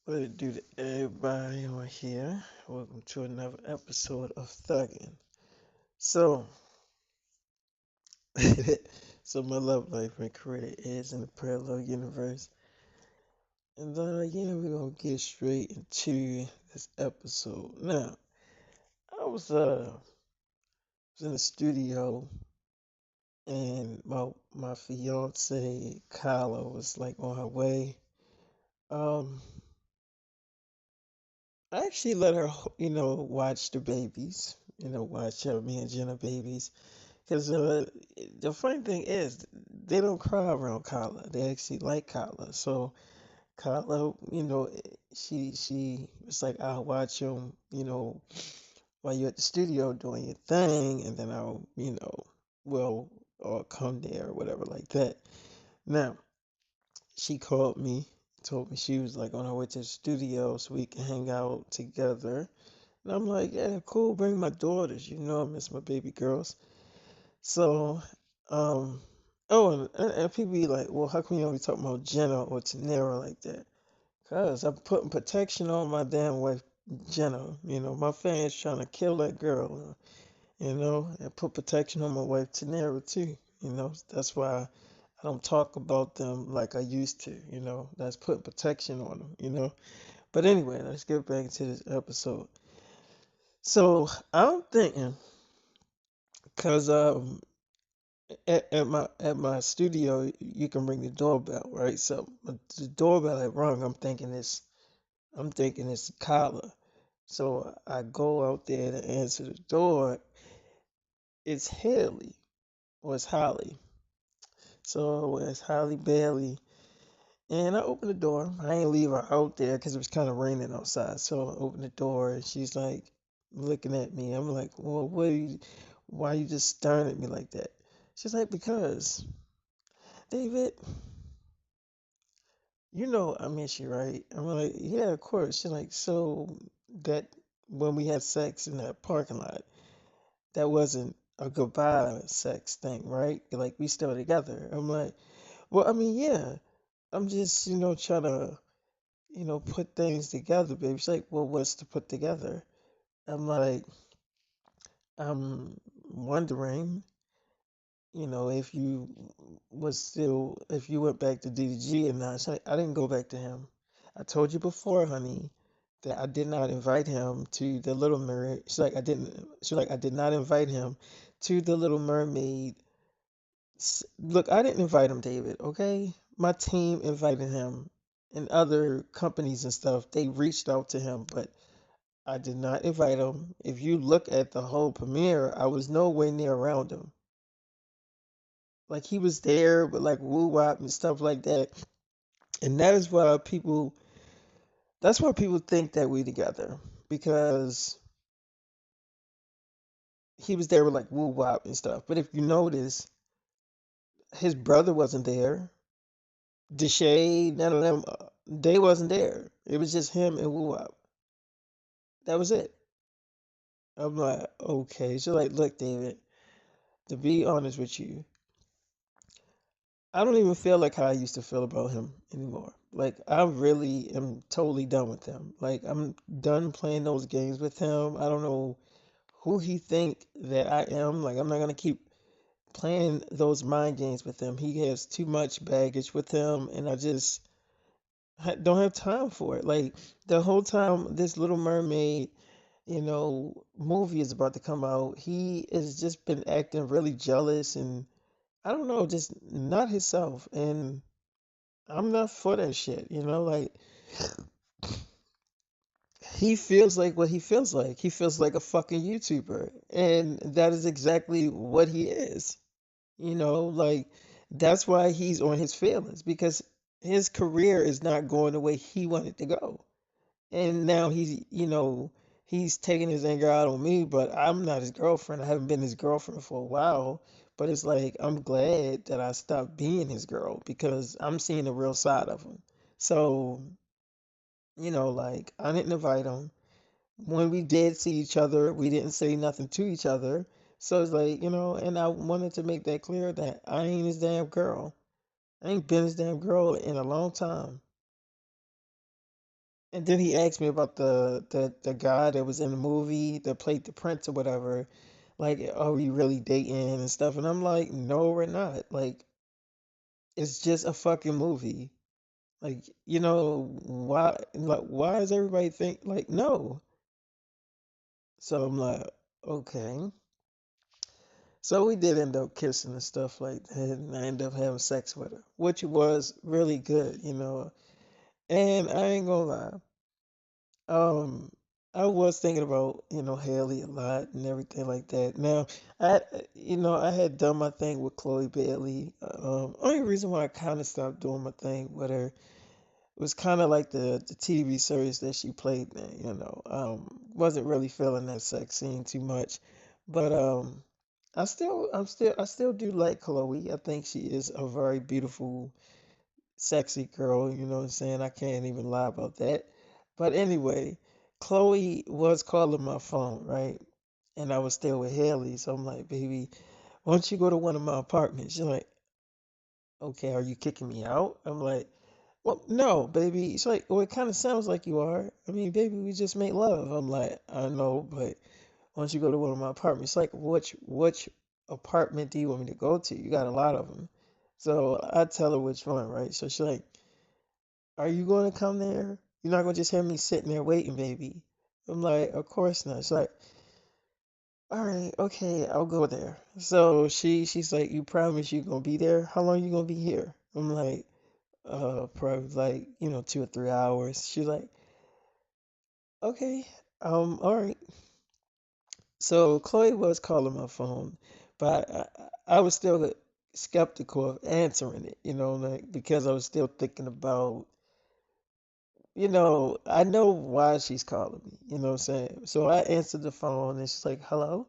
What it do to everybody on here? Welcome to another episode of Thuggin'. So, so my love life and career is in the parallel universe, and we're gonna get straight into this episode. Now, I was in the studio, and my fiance Kyla was like on her way. Um, I actually let her, watch the babies. Watch me and Jenna babies. Because the funny thing is, they don't cry around Kyla. They actually like Kyla. So Kyla, she was like, I'll watch them, while you're at the studio doing your thing, and then will or come there or whatever like that. Now, she called me, told me she was like on her way to the studio so we can hang out together. And I'm like, yeah, cool, bring my daughters. I miss my baby girls. So, um, and people be like, well, how come you only talk about Jenna or Tanera like that? Cause I'm putting protection on my damn wife, Jenna. My fans trying to kill that girl. And put protection on my wife, Tanera too. That's why I don't talk about them like I used to. That's putting protection on them. But anyway, let's get back to this episode. So I'm thinking, cause at my studio, you can ring the doorbell, right? So the doorbell had rung. I'm thinking it's Kyla. So I go out there to answer the door. It's Haley or it's Holly. So it's Halle Bailey, and I open the door. I ain't leave her out there because it was kind of raining outside. So I open the door, and she's like looking at me. I'm like, well, why are you just staring at me like that? She's like, because David. I miss you, right? I'm like, yeah, of course. She's like, so that when we had sex in that parking lot, that wasn't a goodbye sex thing, right? Like, we still together. I'm like, well, I mean, yeah. I'm just, trying to, put things together, baby. She's like, well, what's to put together? I'm like, I'm wondering, if you went back to DDG or not. She's like, I didn't go back to him. I told you before, honey, that I did not invite him to the Little Mermaid. I did not invite him to the Little Mermaid. Look, I didn't invite him, David, okay? My team invited him and other companies and stuff. They reached out to him, but I did not invite him. If you look at the whole premiere, I was nowhere near around him. Like he was there, but like woo wop and stuff like that. And that's why people think that we together because he was there with like woo wop and stuff. But if you notice, his brother wasn't there. Deshay, none of them, they wasn't there. It was just him and woo wop. That was it. I'm like, okay. So like, look, David, to be honest with you, I don't even feel like how I used to feel about him anymore. Like I really am totally done with him. Like I'm done playing those games with him. I don't know who he think that I am. Like I'm not gonna keep playing those mind games with him. He has too much baggage with him, and I just don't have time for it. Like the whole time this Little Mermaid, movie is about to come out, he has just been acting really jealous and I don't know, just not himself. And I'm not for that shit, like he feels like what he feels like. He feels like a fucking YouTuber. And that is exactly what he is. Like that's why he's on his feelings because his career is not going the way he wanted to go. And now he's taking his anger out on me, but I'm not his girlfriend. I haven't been his girlfriend for a while. But it's like I'm glad that I stopped being his girl because I'm seeing the real side of him. So, like I didn't invite him. When we did see each other, we didn't say nothing to each other. So it's like, and I wanted to make that clear that I ain't his damn girl. I ain't been his damn girl in a long time. And then he asked me about the guy that was in the movie that played the prince or whatever. Like, are we really dating and stuff? And I'm like, no, we're not. Like, it's just a fucking movie. Like, why does everybody think like no? So I'm like, okay. So we did end up kissing and stuff like that, and I ended up having sex with her, which was really good. And I ain't gonna lie, um, I was thinking about, Haley a lot and everything like that. Now, I had done my thing with Chloe Bailey. Only reason why I kind of stopped doing my thing with her was kind of like the TV series that she played in. Wasn't really feeling that sex scene too much, but I still do like Chloe. I think she is a very beautiful, sexy girl. You know what I'm saying? I can't even lie about that. But anyway, Chloe was calling my phone, right? And I was still with Haley, so I'm like, baby, why don't you go to one of my apartments? She's like, okay, are you kicking me out? I'm like, well, no, baby. It's like, well, it kind of sounds like you are. I mean, baby, we just made love. I'm like, I know, but why don't you go to one of my apartments? It's like, which apartment do you want me to go to? You got a lot of them. So I tell her which one, right? So she's like, are you going to come there? You're not going to just have me sitting there waiting, baby. I'm like, of course not. She's like, all right, okay, I'll go there. So she's like, you promise you gonna be there? How long you gonna be here? I'm like, probably like, 2 or 3 hours. She's like, okay, all right. So Chloe was calling my phone, but I was still skeptical of answering it, like because I was still thinking about, I know why she's calling me, you know what I'm saying? So I answered the phone and she's like, hello?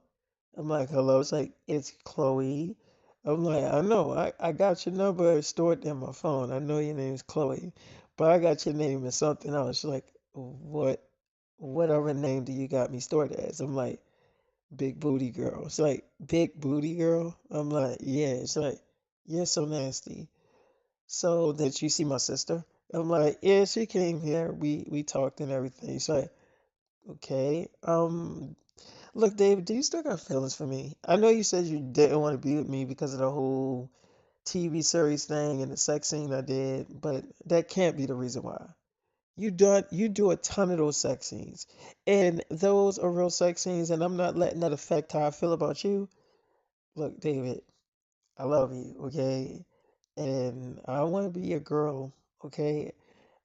I'm like, hello? It's like, it's Chloe. I'm like, I know, I got your number stored in my phone. I know your name is Chloe, but I got your name as something else. She's like, whatever name do you got me stored as? I'm like, Big Booty Girl. It's like, Big Booty Girl? I'm like, yeah. It's like, you're so nasty. So did you see my sister? I'm like, yeah, she came here. We talked and everything. She's like, okay. Look, David, do you still got feelings for me? I know you said you didn't want to be with me because of the whole TV series thing and the sex scene I did, but that can't be the reason why. You do a ton of those sex scenes, and those are real sex scenes, and I'm not letting that affect how I feel about you. Look, David, I love you, okay? And I want to be your girl, okay?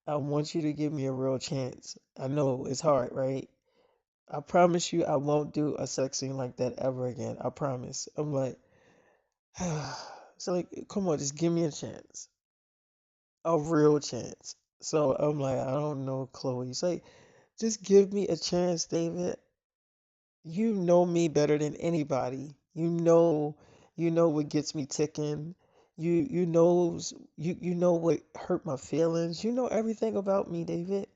I want you to give me a real chance. I know it's hard, right? I promise you I won't do a sex scene like that ever again. I promise. I'm like, so like, come on, just give me a chance. A real chance. So I'm like, I don't know, Chloe. It's like, just give me a chance, David. You know me better than anybody. You know what gets me ticking. You know what hurt my feelings. You know everything about me, David.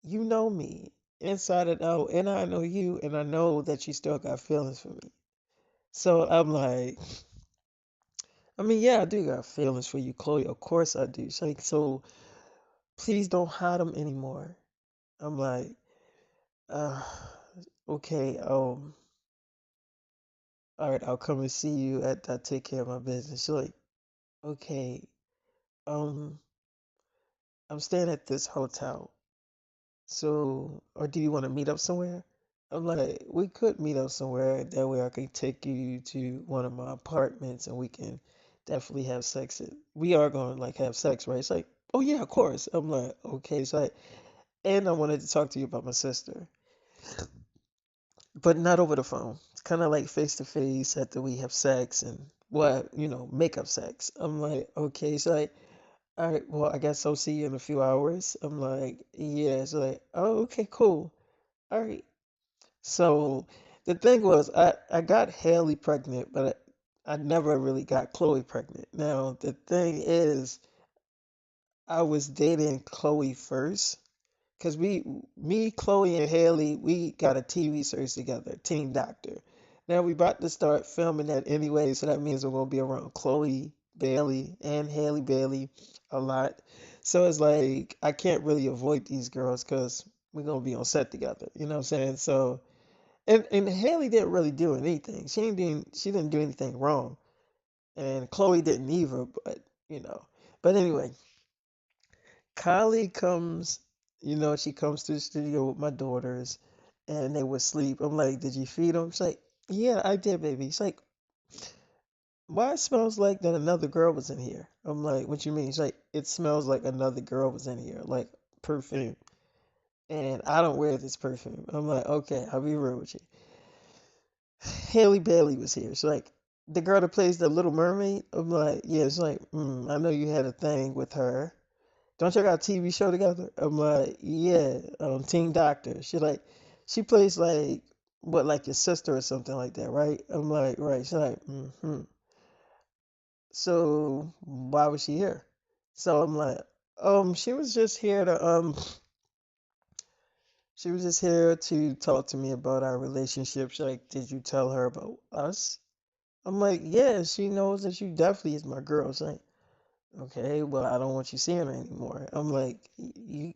You know me inside and out, and I know you, and I know that you still got feelings for me. So I'm like, I mean, yeah, I do got feelings for you, Chloe. Of course I do. She's like, so please don't hide them anymore. I'm like, uh, okay, all right, I'll come and see you at I take care of my business. She's like, okay, um, I'm staying at this hotel. So, or do you want to meet up somewhere? I'm like, we could meet up somewhere. That way I can take you to one of my apartments and we can definitely have sex. We are going to like have sex, right? It's like, oh yeah, of course. I'm like, okay. So and I wanted to talk to you about my sister, but not over the phone. It's kind of like face to face after we have sex and what, make up sex. I'm like, okay. So like, all right, well, I guess I'll see you in a few hours. I'm like, yeah. It's like, oh, okay, cool. All right. So the thing was, I got Haley pregnant, but I never really got Chloe pregnant. Now, the thing is, I was dating Chloe first, because me, Chloe, and Haley, we got a TV series together, Teen Doctor. Now, we about to start filming that anyway, so that means we're going to be around Chloe Bailey and Haley Bailey a lot. So it's like I can't really avoid these girls because we're gonna be on set together. You know what I'm saying? So and Haley didn't really do anything. She didn't do anything wrong, and Chloe didn't either. But you know, but anyway, Kylie comes. She comes to the studio with my daughters, and they were asleep. I'm like, "Did you feed them?" She's like, "Yeah, I did, baby." She's like, "Why it smells like that another girl was in here?" I'm like, "What you mean?" She's like, "It smells like another girl was in here, like perfume." And I don't wear this perfume. I'm like, "Okay, I'll be real with you." Halle Bailey was here. She's like, "The girl that plays the Little Mermaid." I'm like, "Yeah." She's like, "I know you had a thing with her. Don't y'all got a TV show together?" I'm like, "Yeah, Teen Doctor." She plays like what, like your sister or something like that, right? I'm like, "Right." She's like, "Mm-hmm." So why was she here? So I'm like, she was just here to she was just here to talk to me about our relationship. She's like, "Did you tell her about us?" I'm like, "Yeah, she knows that you definitely is my girl." She's like, "Okay, well, I don't want you seeing her anymore." I'm like,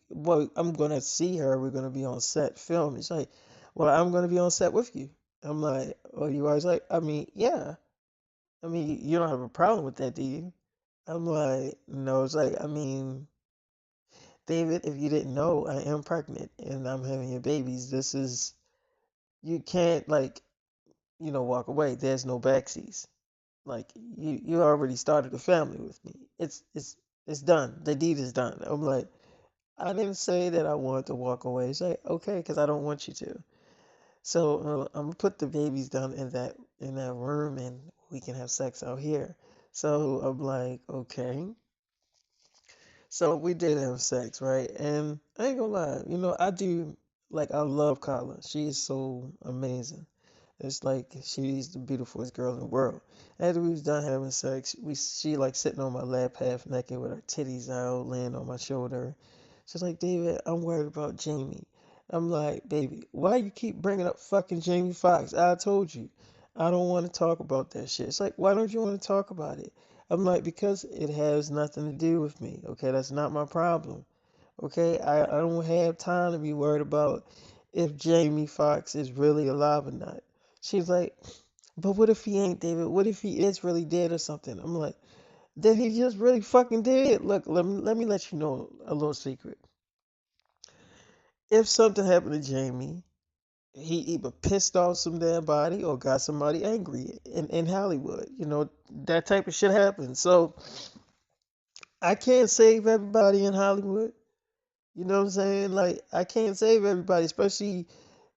well, I'm gonna see her. We're gonna be on set filming." She's like, "Well, I'm gonna be on set with you." I'm like, "Oh, you are?" She's like, "I mean, yeah. I mean, you don't have a problem with that, do you?" I'm like, "No." It's like, I mean, David, if you didn't know, I am pregnant and I'm having your babies. You can't like, walk away. There's no backseas. Like you already started a family with me. It's done. The deed is done. I'm like, I didn't say that I wanted to walk away. It's like, okay, because I don't want you to. So I'm gonna put the babies down in that room and we can have sex out here. So I'm like, okay. So we did have sex, right? And I ain't gonna lie, I love Kyla. She is so amazing. It's like she's the beautifulest girl in the world. After we was done having sex, she like sitting on my lap half naked with her titties out, laying on my shoulder. She's like, "David, I'm worried about Jamie." I'm like, "Baby, why you keep bringing up fucking Jamie Foxx? I told you, I don't want to talk about that shit." It's like, "Why don't you want to talk about it?" I'm like, "Because it has nothing to do with me. Okay, that's not my problem. Okay, I don't have time to be worried about if Jamie Foxx is really alive or not." She's like, "But what if he ain't, David? What if he is really dead or something?" I'm like, "Then he just really fucking dead." Look, let me let you know a little secret. If something happened to Jamie, he either pissed off some damn body or got somebody angry in Hollywood. That type of shit happens. So I can't save everybody in Hollywood. You know what I'm saying? Like, I can't save everybody, especially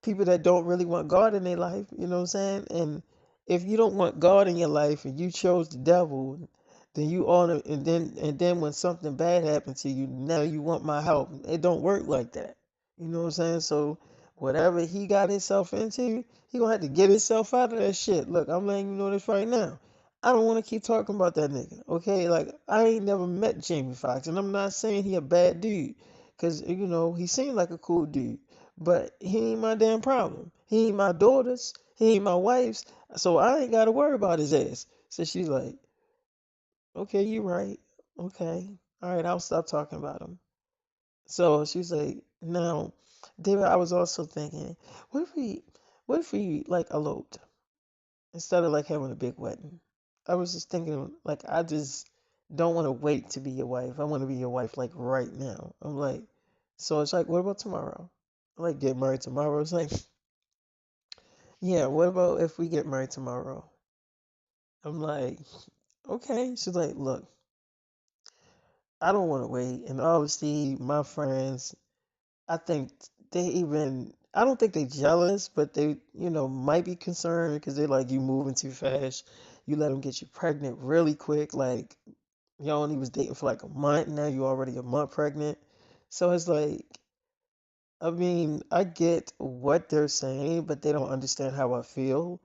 people that don't really want God in their life. You know what I'm saying? And if you don't want God in your life and you chose the devil, then you honor, and then when something bad happens to you, now you want my help. It don't work like that. You know what I'm saying? So whatever he got himself into, he gonna have to get himself out of that shit. Look, I'm letting you know this right now. I don't want to keep talking about that nigga. Okay, like I ain't never met Jamie Foxx, and I'm not saying he a bad dude. Cause he seemed like a cool dude, but he ain't my damn problem. He ain't my daughter's. He ain't my wife's. So I ain't gotta worry about his ass. So she's like, "Okay, you right. Okay, all right, I'll stop talking about him." So she's like, "Now, David, I was also thinking, what if we like eloped instead of like having a big wedding?" I was just thinking, like, I just don't want to wait to be your wife. I want to be your wife like right now. I'm like, so it's like, what about tomorrow? Like, get married tomorrow? It's like, yeah, what about if we get married tomorrow? I'm like, okay. She's like, "Look, I don't want to wait." And obviously, my friends, I think I don't think they jealous, but they, might be concerned because they're like, "You moving too fast. You let them get you pregnant really quick. Like, you only was dating for like a month. Now you already a month pregnant." So it's like, I mean, I get what they're saying, but they don't understand how I feel.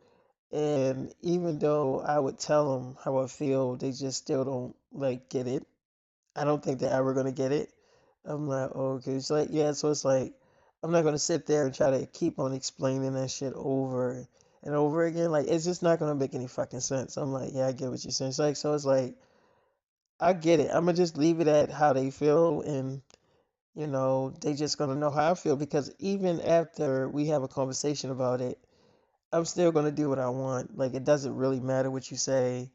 And even though I would tell them how I feel, they just still don't like get it. I don't think they're ever gonna get it. I'm like, "Oh, okay." It's like, yeah, so it's like I'm not gonna sit there and try to keep on explaining that shit over and over again. Like, it's just not gonna make any fucking sense. I'm like, yeah, I get what you're saying. It's like, so it's like I get it. I'm gonna just leave it at how they feel, and they just gonna know how I feel because even after we have a conversation about it, I'm still gonna do what I want. Like it doesn't really matter what you say.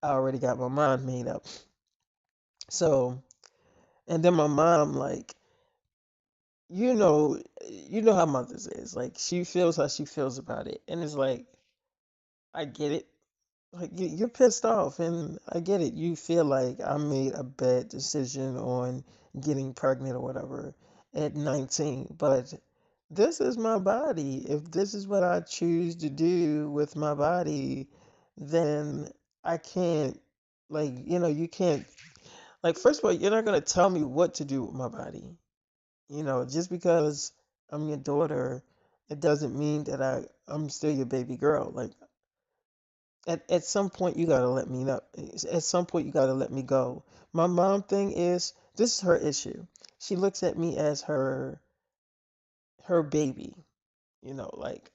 I already got my mind made up. So, and then my mom, like, you know, you know how mothers is. Like she feels how she feels about it, and it's like I get it. Like you're pissed off, and I get it. You feel like I made a bad decision on getting pregnant or whatever at 19, but this is my body. If this is what I choose to do with my body, then I can't, like, you can't, like, first of all, you're not gonna tell me what to do with my body. Just because I'm your daughter, it doesn't mean that I'm still your baby girl. Like, at some point you gotta let me know. At some point you gotta let me go. My mom thing is this is her issue. She looks at me as her baby,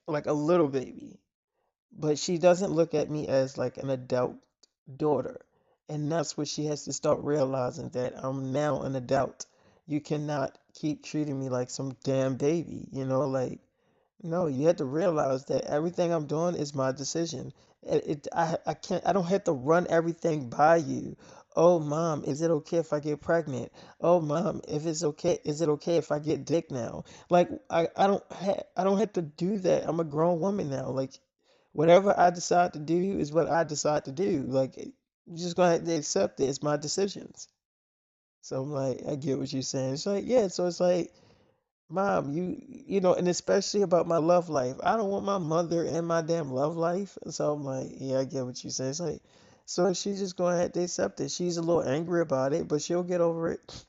like a little baby. But she doesn't look at me as like an adult daughter. And that's what she has to start realizing that I'm now an adult. You cannot keep treating me like some damn baby, like no, you had to realize that everything I'm doing is my decision. I can't, I don't have to run everything by you. Oh, mom, is it okay if I get pregnant? Oh, mom, if it's okay, is it okay if I get dick now? Like, I don't have to do that. I'm a grown woman now. Like, whatever I decide to do is what I decide to do. Like, you just gonna have to accept it. It's my decisions. So I'm like, I get what you're saying. It's like, yeah, so it's like, Mom, and especially about my love life. I don't want my mother in my damn love life. So I'm like, yeah, I get what you say. It's like, so she's just going to have to accept it. She's a little angry about it, but she'll get over it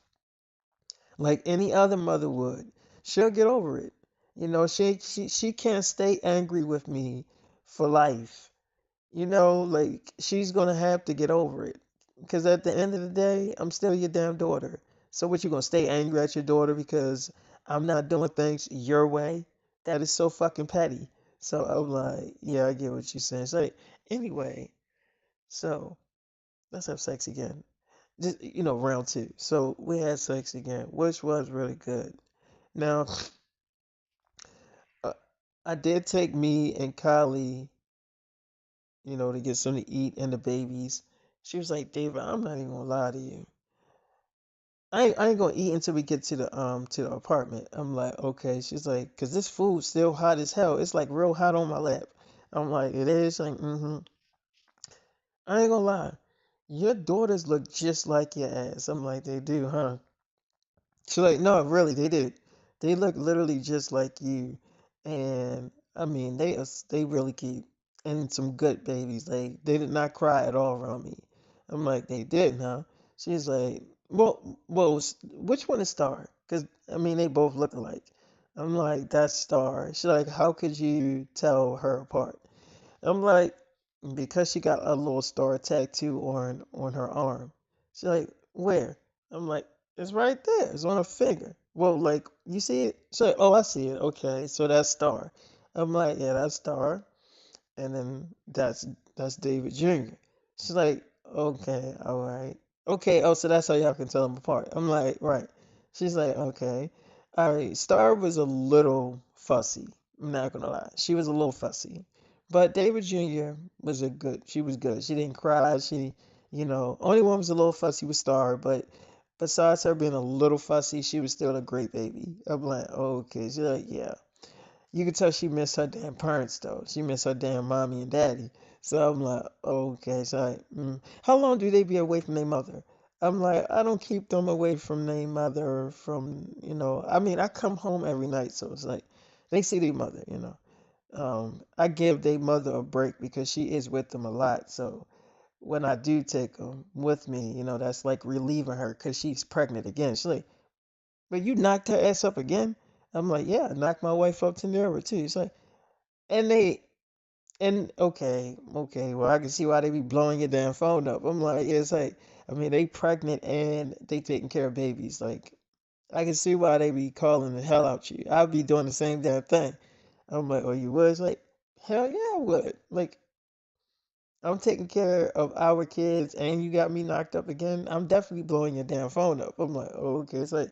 like any other mother would. She'll get over it. She can't stay angry with me for life. Like she's gonna have to get over it. Because at the end of the day, I'm still your damn daughter. So what, you gonna stay angry at your daughter because I'm not doing things your way? That is so fucking petty. So I'm like, yeah, I get what you're saying. So anyway, so let's have sex again. Just round two. So we had sex again, which was really good. Now, uh, I did take me and Kylie to get something to eat and the babies. She was like, David, I'm not even gonna lie to you. I ain't gonna eat until we get to the apartment. I'm like, okay. She's like, cause this food's still hot as hell. It's like real hot on my lap. I'm like, it is. Like, I ain't gonna lie. Your daughters look just like your ass. I'm like, they do, huh? She's like, no, really, they did. They look literally just like you. And I mean, they really keep and some good babies. Like they did not cry at all around me. I'm like, they did, huh? She's like, which one is Star? Because I mean, they both look alike. I'm like, that's Star. She's like, how could you tell her apart? I'm like, because she got a little star tattoo on her arm. She's like, where? I'm like, it's right there. It's on her finger. Well, like, you see it? She's like, oh, I see it. Okay, so that's Star. I'm like, yeah, that's Star. And then that's David Jr. She's like, okay, all right. Okay, oh, so that's how y'all can tell them apart. I'm like, right. She's like, okay. All right. Star was a little fussy. I'm not gonna lie. She was a little fussy. But David Jr. she was good. She didn't cry. Only one was a little fussy was Star, but besides her being a little fussy, she was still a great baby. I'm like, okay. She's like, yeah. You can tell she missed her damn parents though. She missed her damn mommy and daddy. So I'm like, okay. So how long do they be away from their mother? I'm like, I don't keep them away from their mother I mean, I come home every night, so it's like they see their mother. I give their mother a break because she is with them a lot. So when I do take them with me, that's like relieving her because she's pregnant again. She's like, but you knocked her ass up again? I'm like, yeah, I knocked my wife up to Nira too. It's like, and okay, well, I can see why they be blowing your damn phone up. I'm like, yeah, it's like, I mean, they pregnant and they taking care of babies. Like, I can see why they be calling the hell out you. I'd be doing the same damn thing. I'm like, oh, you would? It's like, hell yeah, I would. Like, I'm taking care of our kids and you got me knocked up again. I'm definitely blowing your damn phone up. I'm like, oh, okay. It's like,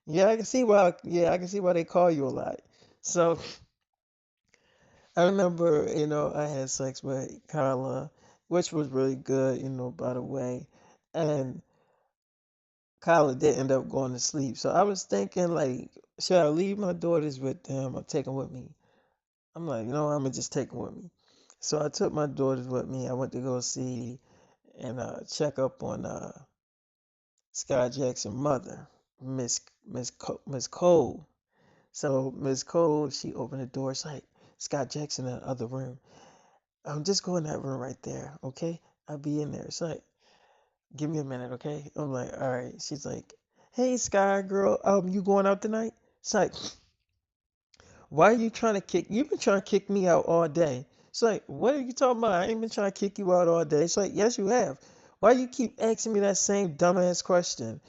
yeah, I can see why. Yeah, I can see why they call you a lot. So I remember, I had sex with Kyla, which was really good, by the way. And Kyla did end up going to sleep. So I was thinking, like, should I leave my daughters with them or take them with me? I'm like, I'm gonna just take them with me. So I took my daughters with me. I went to go see and check up on Sky Jackson's mother, Miss Cole. So Miss Cole, she opened the door. She's like, Scott Jackson in the other room. Just go in that room right there, okay? I'll be in there. It's like, give me a minute, okay? I'm like, all right. She's like, hey, Sky girl, you going out tonight? It's like, why are you trying to kick? You've been trying to kick me out all day. It's like, what are you talking about? I ain't been trying to kick you out all day. It's like, yes, you have. Why you keep asking me that same dumbass question?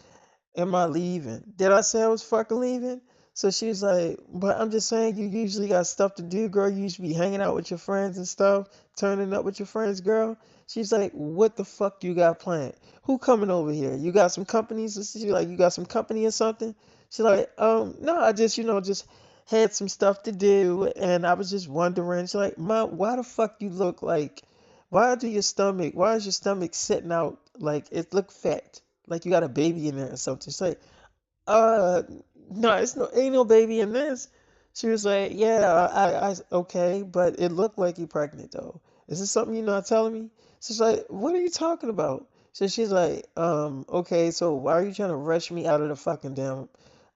Am I leaving? Did I say I was fucking leaving? So she's like, but I'm just saying you usually got stuff to do, girl. You usually be hanging out with your friends and stuff, turning up with your friends, girl. She's like, what the fuck you got planned? Who coming over here? You got some companies? She's like, you got some company or something? She's like, no, I just, just had some stuff to do, and I was just wondering. She's like, Mom, why the fuck you look like? Why is your stomach sitting out like it look fat? Like you got a baby in there or something. She's like, uh, no, ain't no baby in this. She was like, yeah, okay, but it looked like you pregnant though. Is this something you're not telling me? She's like, what are you talking about? So she's like, okay, so why are you trying to rush me out of the fucking damn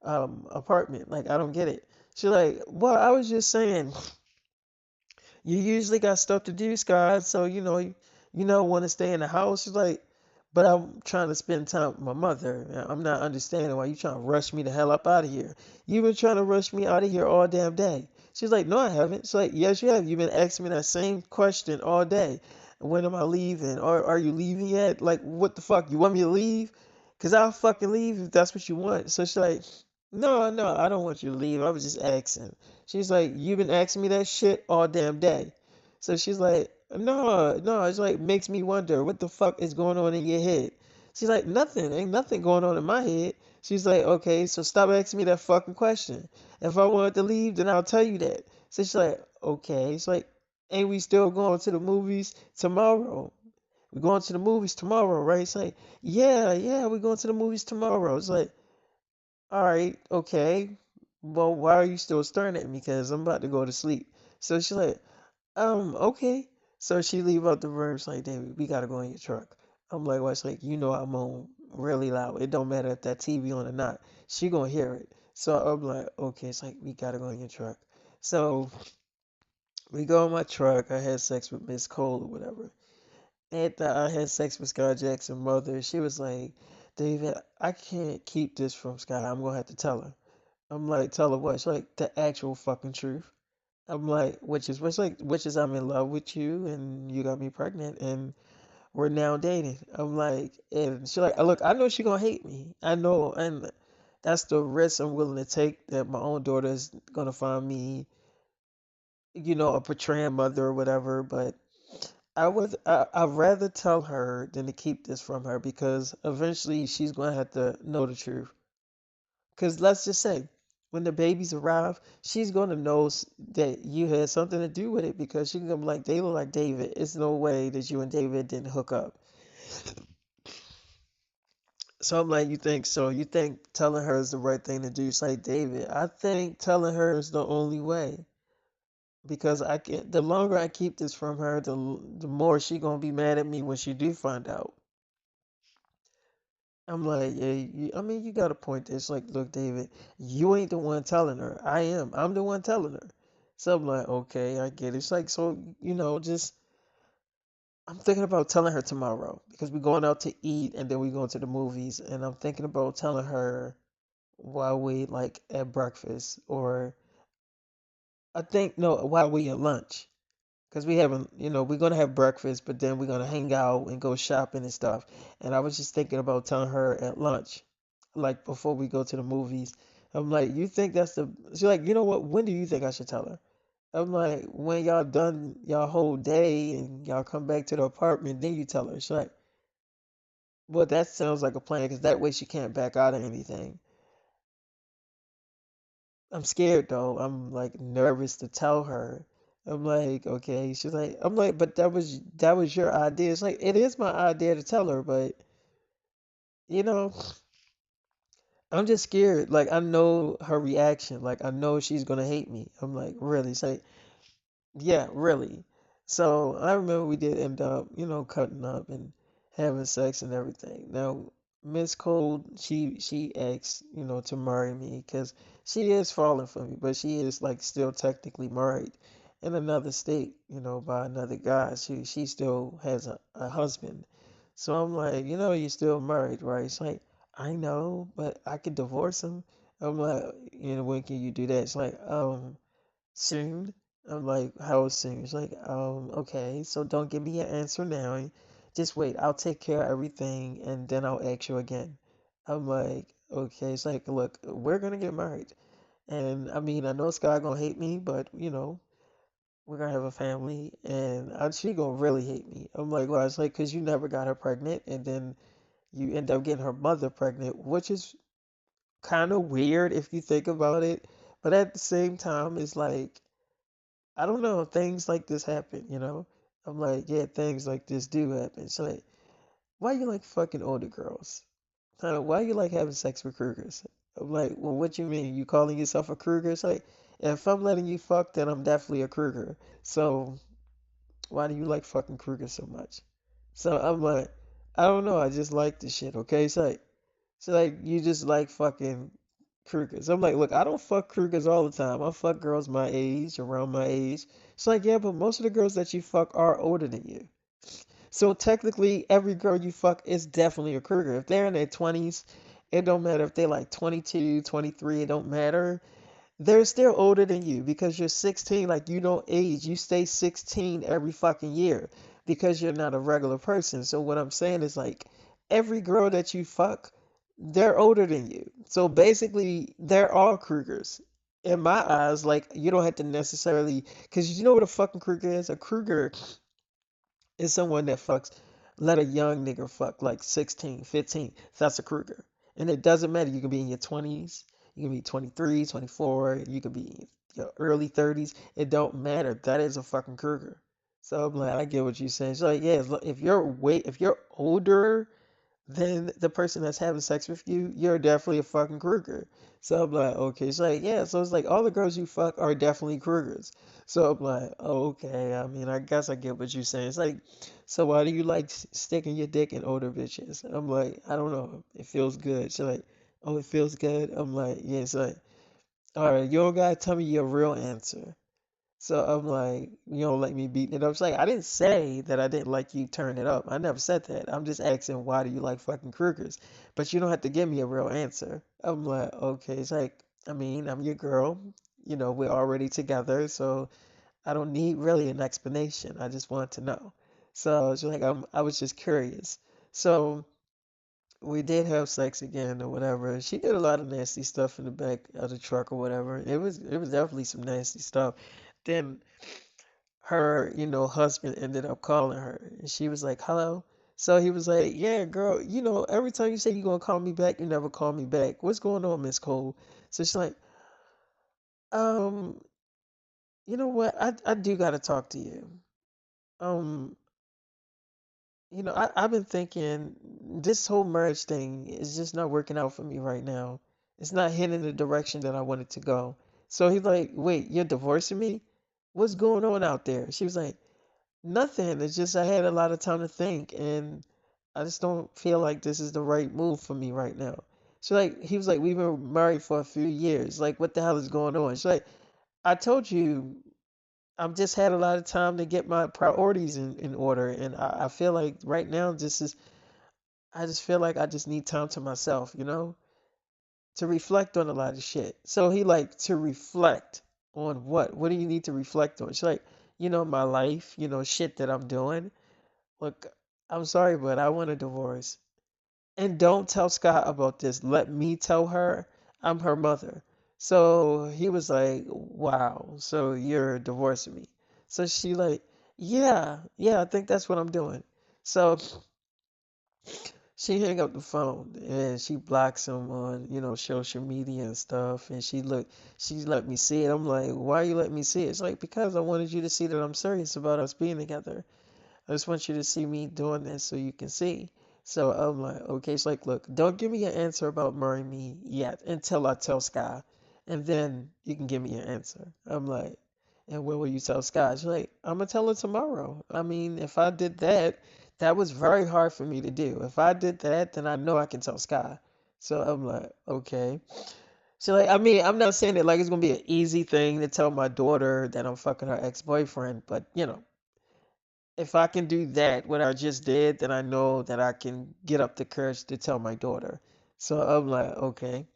apartment? Like, I don't get it. She's like, well, I was just saying, you usually got stuff to do, Scott, so want to stay in the house. She's like, but I'm trying to spend time with my mother. I'm not understanding why you trying to rush me the hell up out of here. You've been trying to rush me out of here all damn day. She's like, no, I haven't. She's like, yes, you have. You've been asking me that same question all day. When am I leaving? Or are you leaving yet? Like, what the fuck? You want me to leave? Because I'll fucking leave if that's what you want. So she's like, no, no, I don't want you to leave. I was just asking. She's like, you've been asking me that shit all damn day. So she's like, no, no. It's like, makes me wonder what the fuck is going on in your head. She's like, nothing. Ain't nothing going on in my head. She's like, okay, so stop asking me that fucking question. If I wanted to leave, then I'll tell you that. So she's like, okay. It's like, ain't we still going to the movies tomorrow? We're going to the movies tomorrow, right? It's like, yeah, yeah, we're going to the movies tomorrow. It's like, all right, okay. Well, why are you still staring at me? Because I'm about to go to sleep. So she's like, okay. So she leave out the room. She's like, David, we gotta go in your truck. I'm like, well, it's like, I'm on really loud. It don't matter if that TV on or not. She gonna hear it. So I'm like, okay. It's like, we gotta go in your truck. So we go in my truck. I had sex with Miss Cole or whatever. After I had sex with Sky Jackson's mother, she was like, David, I can't keep this from Sky. I'm gonna have to tell her. I'm like, tell her what? She's like, the actual fucking truth. I'm like, which is I'm in love with you and you got me pregnant and we're now dating. I'm like, and she's like, look, I know she gonna hate me. I know, and that's the risk I'm willing to take that my own daughter is gonna find me, a betraying mother or whatever. But I'd rather tell her than to keep this from her because eventually she's gonna have to know the truth. Because let's just say, when the babies arrive, she's going to know that you had something to do with it because she's going to be like, they look like David. It's no way that you and David didn't hook up. So I'm like, you think so? You think telling her is the right thing to do? It's like, David, I think telling her is the only way. Because the longer I keep this from her, the more she going to be mad at me when she do find out. I'm like, yeah, I mean, you got a point there. It's like, look, David, you ain't the one telling her. I am. I'm the one telling her. So I'm like, okay, I get it. It's like, so, just, I'm thinking about telling her tomorrow because we're going out to eat and then we're going to the movies. And I'm thinking about telling her while we, like, at breakfast or I think, no, while we at lunch. Because we haven't, we're going to have breakfast, but then we're going to hang out and go shopping and stuff. And I was just thinking about telling her at lunch, like before we go to the movies. I'm like, you think that's the. She's like, you know what? When do you think I should tell her? I'm like, when y'all done y'all whole day and y'all come back to the apartment, then you tell her. She's like, well, that sounds like a plan because that way she can't back out of anything. I'm scared though. I'm like nervous to tell her. I'm like, okay. She's like, I'm like, but that was your idea. It's like it is my idea to tell her, but you know, I'm just scared. Like I know her reaction. Like I know she's gonna hate me. I'm like, really? It's like, yeah, really. So I remember we did end up, cutting up and having sex and everything. Now, Miss Cole, she asked, to marry me because she is falling for me, but she is like still technically married in another state, by another guy. She still has a husband. So I'm like, you're still married, right? It's like, I know, but I could divorce him. I'm like, when can you do that? It's like, soon. I'm like, how soon? She's like, okay, so don't give me an answer now. Just wait, I'll take care of everything and then I'll ask you again. I'm like, okay. It's like, look, we're gonna get married. And I mean, I know Sky gonna hate me, but we're gonna have a family and she gonna really hate me. I'm like, well, it's like, cause you never got her pregnant and then you end up getting her mother pregnant, which is kind of weird if you think about it. But at the same time, it's like, I don't know, things like this happen. I'm like, yeah, things like this do happen. It's like, why you like fucking older girls? Why you like having sex with Krugers? I'm like, well, what you mean? You calling yourself a Kruger? It's like, if I'm letting you fuck, then I'm definitely a Kruger. So why do you like fucking Kruger so much? So I'm like, I don't know, I just like this shit, okay? It's like you just like fucking Krugers. I'm like, look, I don't fuck Krugers all the time. I fuck girls my age, around my age. It's like, yeah, but most of the girls that you fuck are older than you. So technically, every girl you fuck is definitely a Kruger. If they're in their 20s, it don't matter if they're like 22, 23, it don't matter. They're still older than you because you're 16, like you don't age. You stay 16 every fucking year because you're not a regular person. So what I'm saying is like every girl that you fuck, they're older than you. So basically, they're all Krugers. In my eyes, like you don't have to necessarily, because you know what a fucking Kruger is? A Kruger is someone that fucks, let a young nigga fuck like 16, 15. That's a Kruger. And it doesn't matter. You can be in your 20s, you can be 23, 24, you could be in your early 30s. It don't matter. That is a fucking Kruger. So I'm like, I get what you're saying. So like, yeah, if you're older then the person that's having sex with you, you're definitely a fucking Kruger. So I'm like, okay. It's like, yeah. So it's like all the girls you fuck are definitely Krugers. So I'm like, oh, okay. I mean, I guess I get what you're saying. It's like, so why do you like sticking your dick in older bitches? I'm like, I don't know. It feels good. She's like, oh, it feels good. I'm like, yeah. It's like, all right. You don't gotta tell me your real answer. So I'm like, you don't like me beating it up. It's like, I didn't say that I didn't like you turn it up. I never said that. I'm just asking, why do you like fucking Krugers? But you don't have to give me a real answer. I'm like, okay. It's like, I mean, I'm your girl. We're already together, so I don't need really an explanation. I just want to know. So it's like, I was just curious. So we did have sex again or whatever. She did a lot of nasty stuff in the back of the truck or whatever. It was definitely some nasty stuff. Then her, husband ended up calling her and she was like, hello. So he was like, yeah, girl, every time you say you're gonna call me back, you never call me back. What's going on, Miss Cole? So she's like, um, you know what? I do gotta talk to you. Um, I've been thinking this whole marriage thing is just not working out for me right now. It's not heading the direction that I wanted to go. So he's like, wait, you're divorcing me? What's going on out there? She was like, nothing. It's just I had a lot of time to think, and I just don't feel like this is the right move for me right now. He was like, we've been married for a few years. Like, what the hell is going on? She's like, I told you, I've just had a lot of time to get my priorities in order, and I feel like right now, I just feel like I just need time to myself, to reflect on a lot of shit. So he like, to reflect on what? What do you need to reflect on? She's like, my life, shit that I'm doing. Look, I'm sorry, but I want a divorce. And don't tell Scott about this. Let me tell her. I'm her mother. So he was like, wow, so you're divorcing me. So she like, yeah, yeah, I think that's what I'm doing. So she hang up the phone and she blocks him on, social media and stuff. And she let me see it. I'm like, why you let me see it? It's like, because I wanted you to see that I'm serious about us being together. I just want you to see me doing this so you can see. So I'm like, okay. She's like, look, don't give me an answer about marrying me yet until I tell Sky. And then you can give me your answer. I'm like, and when will you tell Sky? She's like, I'm gonna tell her tomorrow. I mean, if I did that, that was very hard for me to do. If I did that, then I know I can tell Sky. So I'm like, okay. So like, I mean, I'm not saying that like it's gonna be an easy thing to tell my daughter that I'm fucking her ex-boyfriend, but if I can do that, what I just did, then I know that I can get up the courage to tell my daughter. So I'm like, okay.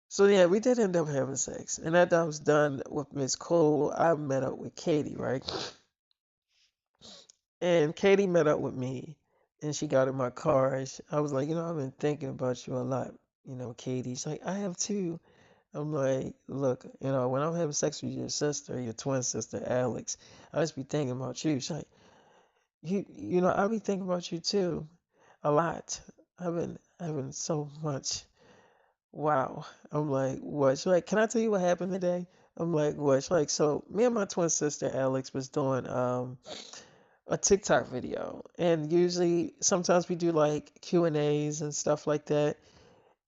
So yeah, we did end up having sex. And after I was done with Miss Cole, I met up with Katie, right? And Katie met up with me and she got in my car. And I was like, I've been thinking about you a lot, Katie. She's like, I have too. I'm like, look, when I'm having sex with your sister, your twin sister, Alex, I just be thinking about you. She's like, I be thinking about you too. A lot. I've been having so much. Wow. I'm like, what? She's like, can I tell you what happened today? I'm like, what? She's like, so me and my twin sister Alex was doing a TikTok video, and usually sometimes we do like Q&As and stuff like that.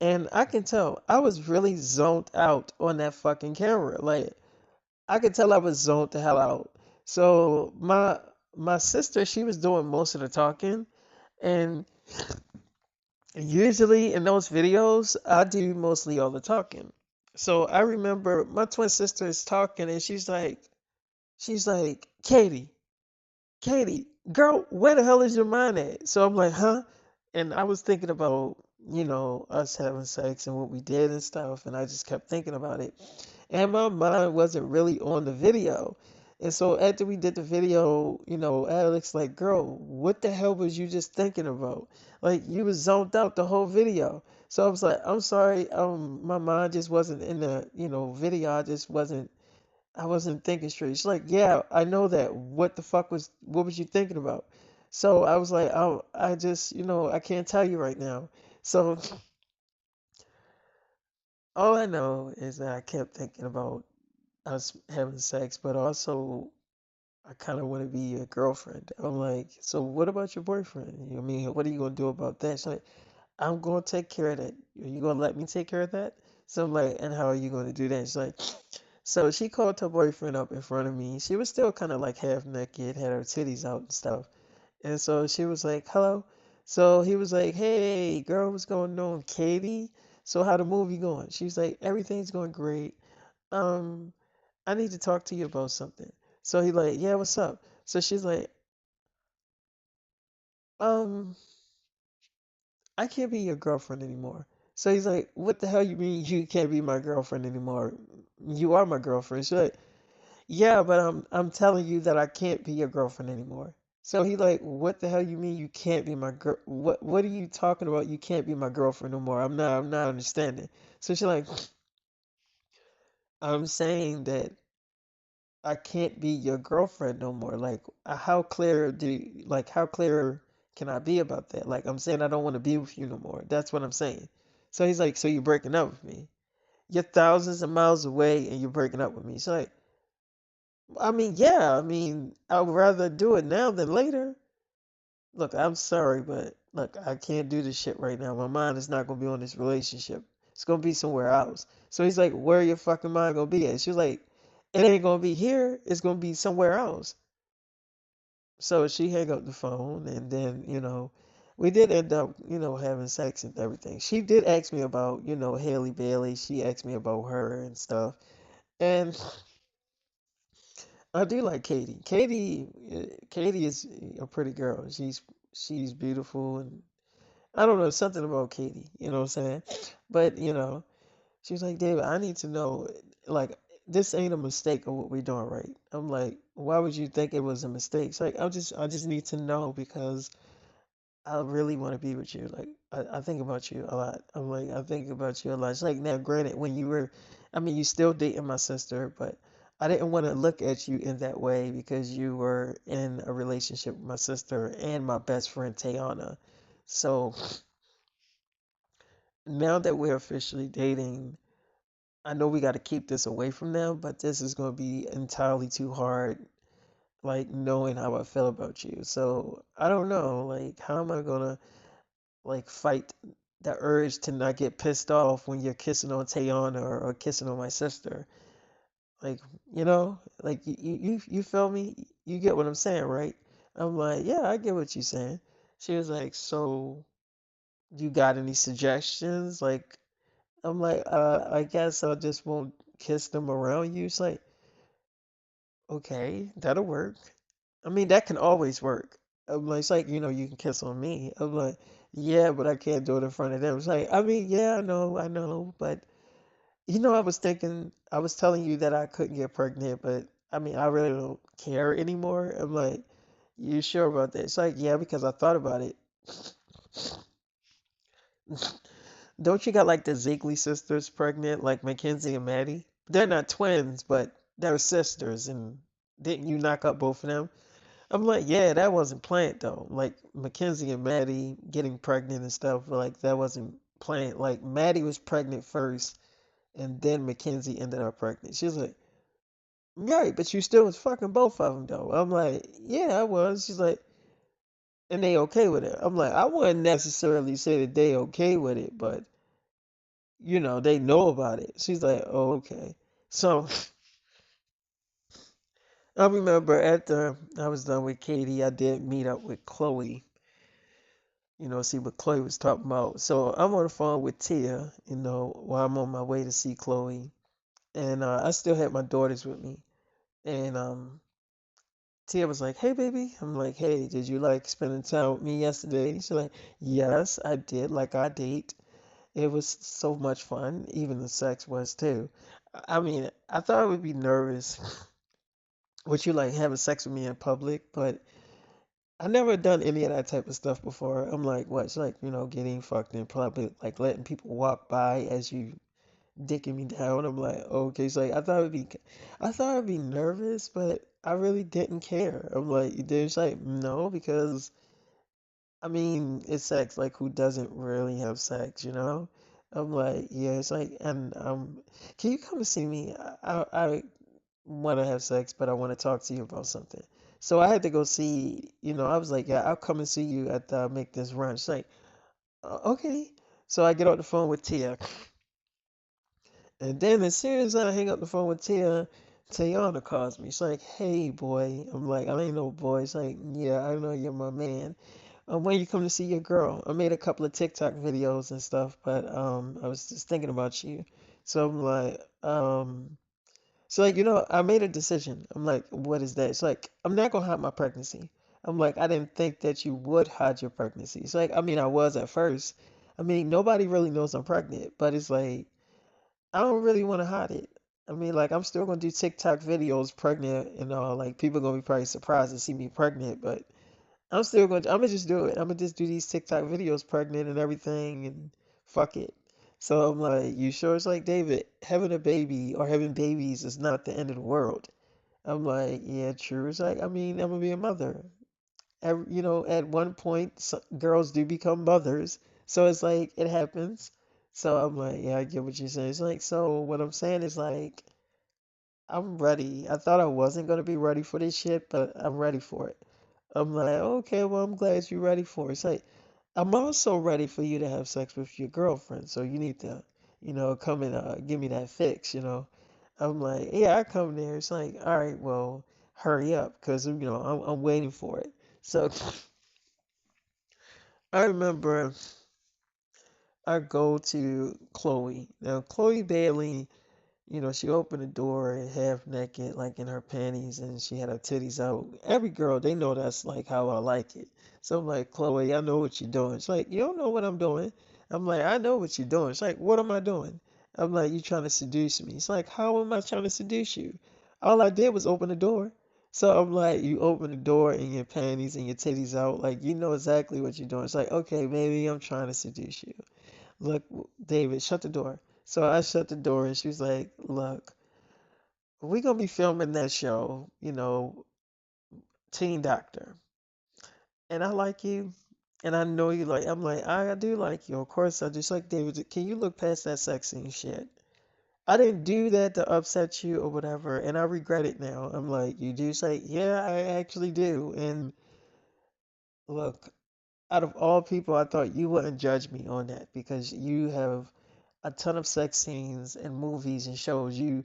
And I can tell I was really zoned out on that fucking camera. Like I could tell I was zoned the hell out. So my sister, she was doing most of the talking, and usually in those videos, I do mostly all the talking. So I remember my twin sister is talking and she's like, Katie, girl, where the hell is your mind at? So I'm like, huh? And I was thinking about, us having sex and what we did and stuff, and I just kept thinking about it. And my mind wasn't really on the video. And so after we did the video, Alex like, girl, what the hell was you just thinking about? Like you was zoned out the whole video. So I was like, I'm sorry, my mind just wasn't in the, video. I wasn't thinking straight. She's like, yeah, I know that. What was you thinking about? So I was like, I just, I can't tell you right now. So all I know is that I kept thinking about us having sex, but also I kind of want to be your girlfriend. I'm like, so what about your boyfriend? I mean, what are you gonna do about that? She's like, I'm gonna take care of that. Are you gonna let me take care of that? So I'm like, and how are you gonna do that? She's like, so she called her boyfriend up in front of me. She was still kind of like half naked, had her titties out and stuff. And so she was like, hello. So he was like, hey, girl, what's going on, Katie? So how the movie going? She's like, everything's going great. Um, I need to talk to you about something. So he like, yeah, what's up? So she's like, um, I can't be your girlfriend anymore. So he's like, what the hell you mean you can't be my girlfriend anymore? You are my girlfriend. She's like, yeah, but I'm telling you that I can't be your girlfriend anymore. So he like, what the hell you mean you can't be my girl? What are you talking about? You can't be my girlfriend no more. I'm not understanding. So she's like, I'm saying that I can't be your girlfriend no more. Like, how clear can I be about that? Like, I'm saying I don't want to be with you no more. That's what I'm saying. So he's like, so you're breaking up with me? You're thousands of miles away and you're breaking up with me. So like, I mean, yeah, I mean, I would rather do it now than later. Look, I'm sorry, but look, I can't do this shit right now. My mind is not gonna be on this relationship. It's gonna be somewhere else. So he's like, where your fucking mind gonna be at? She was like, it ain't gonna be here. It's gonna be somewhere else. So she hung up the phone, and then, we did end up, having sex and everything. She did ask me about, Halle Bailey. She asked me about her and stuff. And I do like Katie. Katie is a pretty girl. She's beautiful, and I don't know, something about Katie. You know what I'm saying? But she was like, David, I need to know, like, this ain't a mistake of what we're doing, right? I'm like, why would you think it was a mistake? It's like, I just need to know because I really want to be with you. Like, I think about you a lot. I'm like, I think about you a lot. It's like now, granted, when you were, I mean, you still dating my sister, but I didn't want to look at you in that way because you were in a relationship with my sister and my best friend Tayana. So now that we're officially dating, I know we got to keep this away from them, but this is going to be entirely too hard, like knowing how I feel about you. So I don't know, like, how am I gonna like fight the urge to not get pissed off when you're kissing on Tayana or kissing on my sister? Like, like you feel me? You get what I'm saying, right? I'm like, yeah, I get what you're saying. She was like, so you got any suggestions? Like, I'm like, I guess I just won't kiss them around you. It's like, okay, that'll work. I mean, that can always work. I'm like, it's like, you can kiss on me. I'm like, yeah, but I can't do it in front of them. It's like, I mean, yeah, I know, but I was thinking, I was telling you that I couldn't get pregnant, but I mean, I really don't care anymore. I'm like, you sure about that? It's like, yeah, because I thought about it. Don't you got like the Ziegler sisters pregnant, like Mackenzie and Maddie? They're not twins, but they're sisters, and didn't you knock up both of them? I'm like, yeah, that wasn't planned though. Like Mackenzie and Maddie getting pregnant and stuff, like that wasn't planned. Like Maddie was pregnant first, and then Mackenzie ended up pregnant. She's like, right, but you still was fucking both of them though. I'm like, yeah, I was. She's like, and they okay with it. I'm like, I wouldn't necessarily say that they okay with it, but they know about it. She's like, oh, okay. So I remember after I was done with Katie, I did meet up with Chloe, see what Chloe was talking about. So I'm on the phone with Tia, while I'm on my way to see Chloe. And I still had my daughters with me. And Tia was like, hey, baby. I'm like, hey, did you like spending time with me yesterday? She's like, yes, I did. Like I date. It was so much fun. Even the sex was too. I mean, I thought I would be nervous with you like having sex with me in public, but I never done any of that type of stuff before. I'm like, what? It's like, getting fucked in public, like letting people walk by as you dicking me down. I'm like, okay. So like, I thought I'd be nervous, but I really didn't care. I'm like, there's like, no, because I mean, it's sex. Like, who doesn't really have sex? I'm like, yeah, it's like, and can you come and see me? I want to have sex, but I want to talk to you about something. So I had to go see, I was like, yeah, I'll come and see you after I make this run. She's like, okay. So I get on the phone with Tia. And then as soon as I hang up the phone with Tia, Tayana calls me. She's like, hey, boy. I'm like, I ain't no boy. It's like, yeah, I know you're my man. When you come to see your girl? I made a couple of TikTok videos and stuff, but I was just thinking about you. So I'm like, so like, I made a decision. I'm like, what is that? It's like, I'm not gonna hide my pregnancy. I'm like, I didn't think that you would hide your pregnancy. It's like, I mean, I was at first. I mean, nobody really knows I'm pregnant, but it's like, I don't really want to hide it. I mean, like, I'm still gonna do TikTok videos pregnant and all. Like, people gonna be probably surprised to see me pregnant, but I'm gonna just do it. I'm gonna just do these TikTok videos pregnant and everything and fuck it. So I'm like, you sure? It's like, David, having a baby or having babies is not the end of the world. I'm like, yeah, true. It's like, I mean, I'm gonna be a mother. At one point, girls do become mothers. So it's like, it happens. So I'm like, yeah, I get what you're saying. It's like, so what I'm saying is like, I'm ready. I thought I wasn't gonna be ready for this shit, but I'm ready for it. I'm like, okay, well, I'm glad you're ready for it. It's like, I'm also ready for you to have sex with your girlfriend, so you need to, come and give me that fix. I'm like, yeah, I come there. It's like, all right, well, hurry up, because, I'm waiting for it. So I remember I go to Chloe. Now, Chloe Bailey. She opened the door half naked, like in her panties, and she had her titties out. Every girl, they know that's like how I like it. So I'm like, Chloe, I know what you're doing. She's like, you don't know what I'm doing. I'm like, I know what you're doing. She's like, what am I doing? I'm like, you trying to seduce me. It's like, how am I trying to seduce you? All I did was open the door. So I'm like, you open the door in your panties and your titties out, like you know exactly what you're doing. It's like, okay, maybe I'm trying to seduce you. Look, David, shut the door. So I shut the door and she was like, look, we're gonna be filming that show, Teen Doctor. And I like you, and I know you like. I'm like, I do like you. Of course, I just like David. Can you look past that sex scene shit? I didn't do that to upset you or whatever, and I regret it now. I'm like, you do say, yeah, I actually do. And look, out of all people, I thought you wouldn't judge me on that because you have a ton of sex scenes and movies and shows. You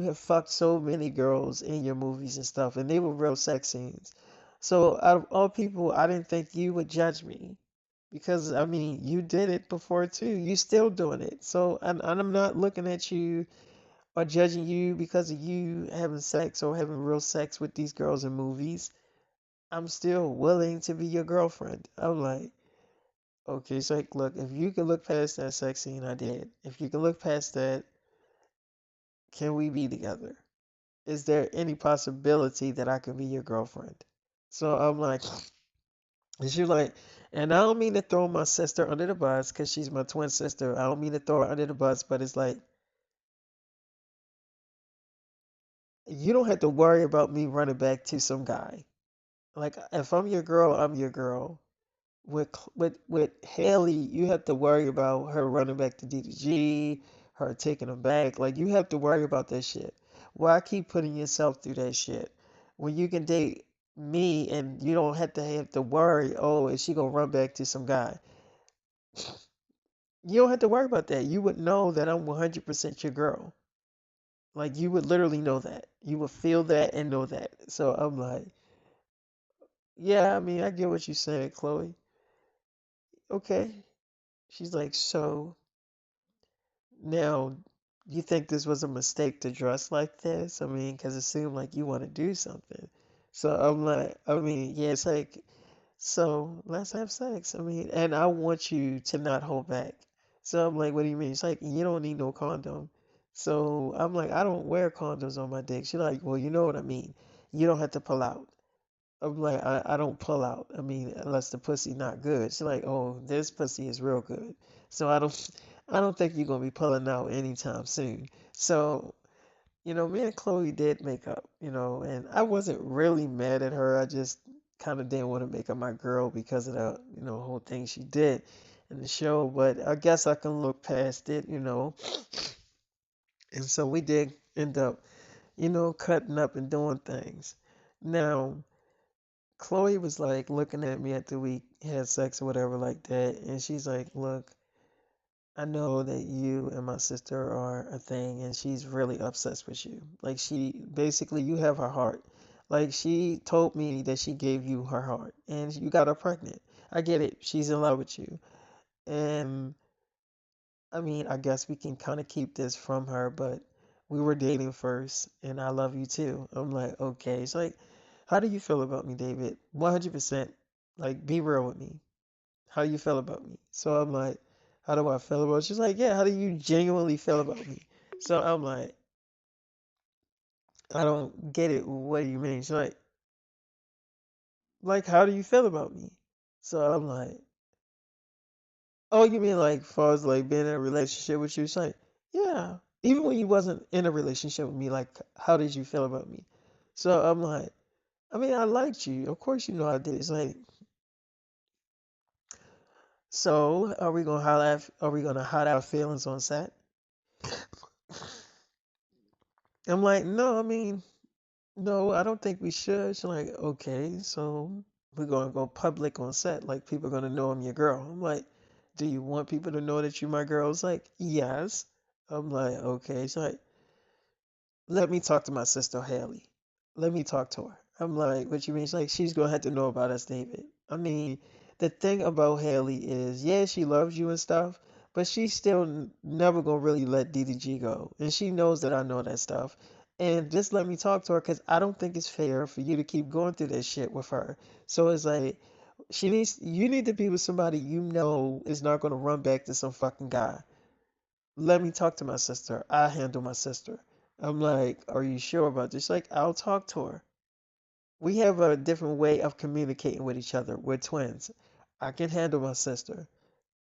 have fucked so many girls in your movies and stuff, and they were real sex scenes. So out of all people, I didn't think you would judge me because I mean, you did it before too. You still doing it. So and I'm not looking at you or judging you because of you having sex or having real sex with these girls in movies. I'm still willing to be your girlfriend. I'm like, okay, it's like, look, if you can look past that sex scene I did, if you can look past that, can we be together? Is there any possibility that I could be your girlfriend? So I'm like, and she was like, and I don't mean to throw my sister under the bus because she's my twin sister. I don't mean to throw her under the bus, but it's like, you don't have to worry about me running back to some guy. Like, if I'm your girl, I'm your girl. With Haley, you have to worry about her running back to DDG, her taking him back. Like you have to worry about that shit. Why keep putting yourself through that shit when you can date me and you don't have to worry, oh, is she gonna run back to some guy? You don't have to worry about that. You would know that I'm 100% your girl. Like you would literally know that. You would feel that and know that. So I'm like, yeah, I mean, I get what you're saying, Chloe. Okay. She's like, so now, you think this was a mistake to dress like this? I mean, because it seemed like you want to do something. So I'm like, I mean, yeah, it's like, so let's have sex. I mean, and I want you to not hold back. So I'm like, what do you mean? It's like, you don't need no condom. So I'm like, I don't wear condoms on my dick. She's like, well, you know what I mean. You don't have to pull out. I'm like, I don't pull out. I mean, unless the pussy not good. She's like, oh, this pussy is real good. So I don't think you're gonna be pulling out anytime soon. So, me and Chloe did make up, and I wasn't really mad at her. I just kind of didn't want to make her my girl because of the, whole thing she did in the show. But I guess I can look past it. And so we did end up, cutting up and doing things. Now, Chloe was like looking at me after we had sex or whatever like that, and she's like, "Look, I know that you and my sister are a thing, and she's really obsessed with you. Like she basically, you have her heart. Like she told me that she gave you her heart, and you got her pregnant. I get it. She's in love with you, and I mean, I guess we can kind of keep this from her, but we were dating first, and I love you too." I'm like, okay. It's like, how do you feel about me, David? 100%. Like, be real with me. How do you feel about me? So I'm like, how do I feel about you? She's like, yeah, how do you genuinely feel about me? So I'm I don't get it. What do you mean? She's like, how do you feel about me? So I'm like, oh, you mean like, far as like being in a relationship with you? She's like, yeah. Even when you wasn't in a relationship with me, like, how did you feel about me? So I'm like, I mean, I liked you. Of course, you know I did. It's like, so are we gonna hide our feelings on set? I'm like, no, I mean, no, I don't think we should. She's like, okay, so we're gonna go public on set, like people are gonna know I'm your girl. I'm like, do you want people to know that you're my girl? It's like, yes. I'm like, okay. She's like, let me talk to my sister Haley. Let me talk to her. I'm like, what you mean? She's like, she's gonna have to know about us, David. I mean, the thing about Haley is, yeah, she loves you and stuff, but she's still never gonna really let DDG go. And she knows that I know that stuff. And just let me talk to her because I don't think it's fair for you to keep going through that shit with her. So it's like, you need to be with somebody you know is not gonna run back to some fucking guy. Let me talk to my sister. I handle my sister. I'm like, are you sure about this? Like, I'll talk to her. we have a different way of communicating with each other. We're twins. I can handle my sister.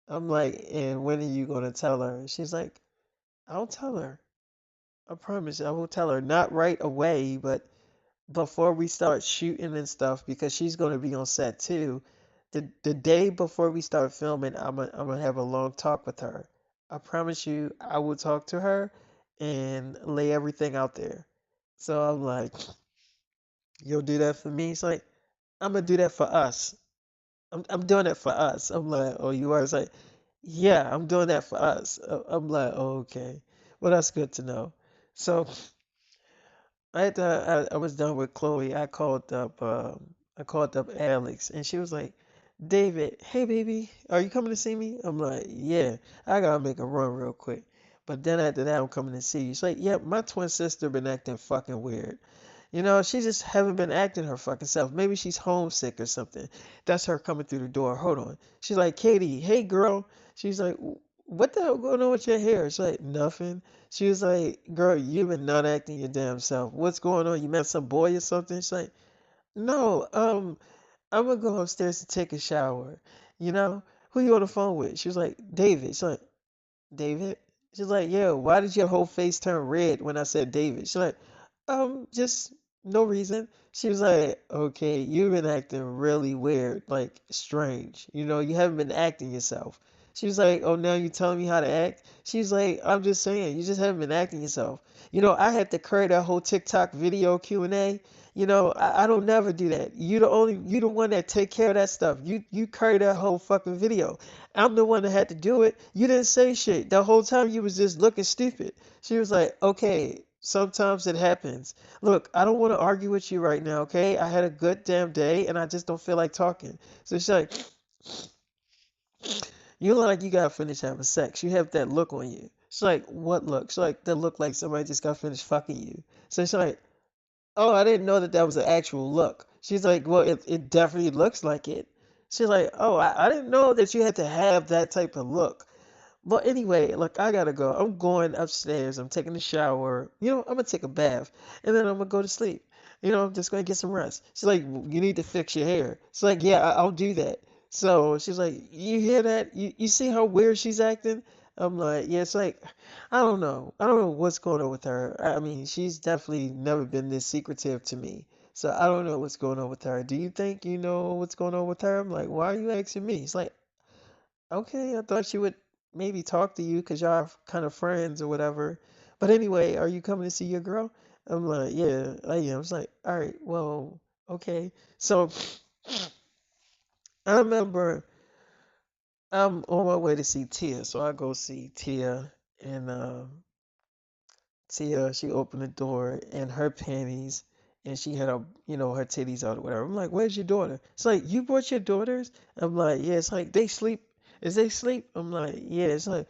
I'm like, and when are you gonna tell her? She's like, I'll tell her. I promise I will tell her. Not right away, but before we start shooting and stuff, because she's gonna be on set too. The day before we start filming, I'm gonna have a long talk with her. I promise you, I will talk to her and lay everything out there. So I'm like, you'll do that for me? It's like, I'm gonna do that for us. I'm doing it for us. I'm like, oh, you are? It's like, yeah, I'm doing that for us. I'm like, oh, okay. Well, that's good to know. So I was done with Chloe. I called up Alex, and she was like, David, hey baby, are you coming to see me? I'm like, yeah, I gotta make a run real quick. But then after that, I'm coming to see you. She's like, yeah, my twin sister been acting fucking weird. You know, she just haven't been acting her fucking self. Maybe she's homesick or something. That's her coming through the door. Hold on. She's like, Katie, hey girl. She's like, what the hell going on with your hair? She's like, nothing. She was like, girl, you've been not acting your damn self. What's going on? You met some boy or something? She's like, no, I'm gonna go upstairs to take a shower. You know? Who you on the phone with? She was like, David. She's like, David? She's like, yeah, why did your whole face turn red when I said David? She's like, just no reason. She was like, okay, you've been acting really weird, like strange. You know, you haven't been acting yourself. She was like, oh, now you telling me how to act? She's like, I'm just saying, you just haven't been acting yourself. You know, I had to create that whole TikTok video Q&A. You know, I don't never do that. You the one that take care of that stuff. You carry that whole fucking video. I'm the one that had to do it. You didn't say shit. The whole time you was just looking stupid. She was like, okay, sometimes it happens. Look, I don't want to argue with you right now, okay? I had a good damn day and I just don't feel like talking. So she's like, you look like you got finished having sex. You have that look on you. She's like, what look? She's like, that look like somebody just got finished fucking you. So she's like, oh, I didn't know that that was an actual look. She's like, well, it definitely looks like it. She's like, oh, I didn't know that you had to have that type of look. But anyway, look, I gotta go. I'm going upstairs. I'm taking a shower. You know, I'm gonna take a bath, and then I'm gonna go to sleep. You know, I'm just gonna get some rest. She's like, you need to fix your hair. She's like, yeah, I'll do that. So she's like, you hear that? You see how weird she's acting? I'm like, yeah. It's like, I don't know. I don't know what's going on with her. I mean, she's definitely never been this secretive to me. So I don't know what's going on with her. Do you think you know what's going on with her? I'm like, why are you asking me? It's like, okay, I thought she would maybe talk to you because y'all are kind of friends or whatever. But anyway, are you coming to see your girl? I'm like, yeah, I am. It's like, all right, well, okay. So I remember I'm on my way to see Tia, so I go see Tia, and Tia, she opened the door in her panties, and she had her, you know, her titties out or whatever. I'm like, where's your daughter? It's like, you brought your daughters? I'm like, yeah. It's like, they sleep. Is they sleep? I'm like, yeah. It's like,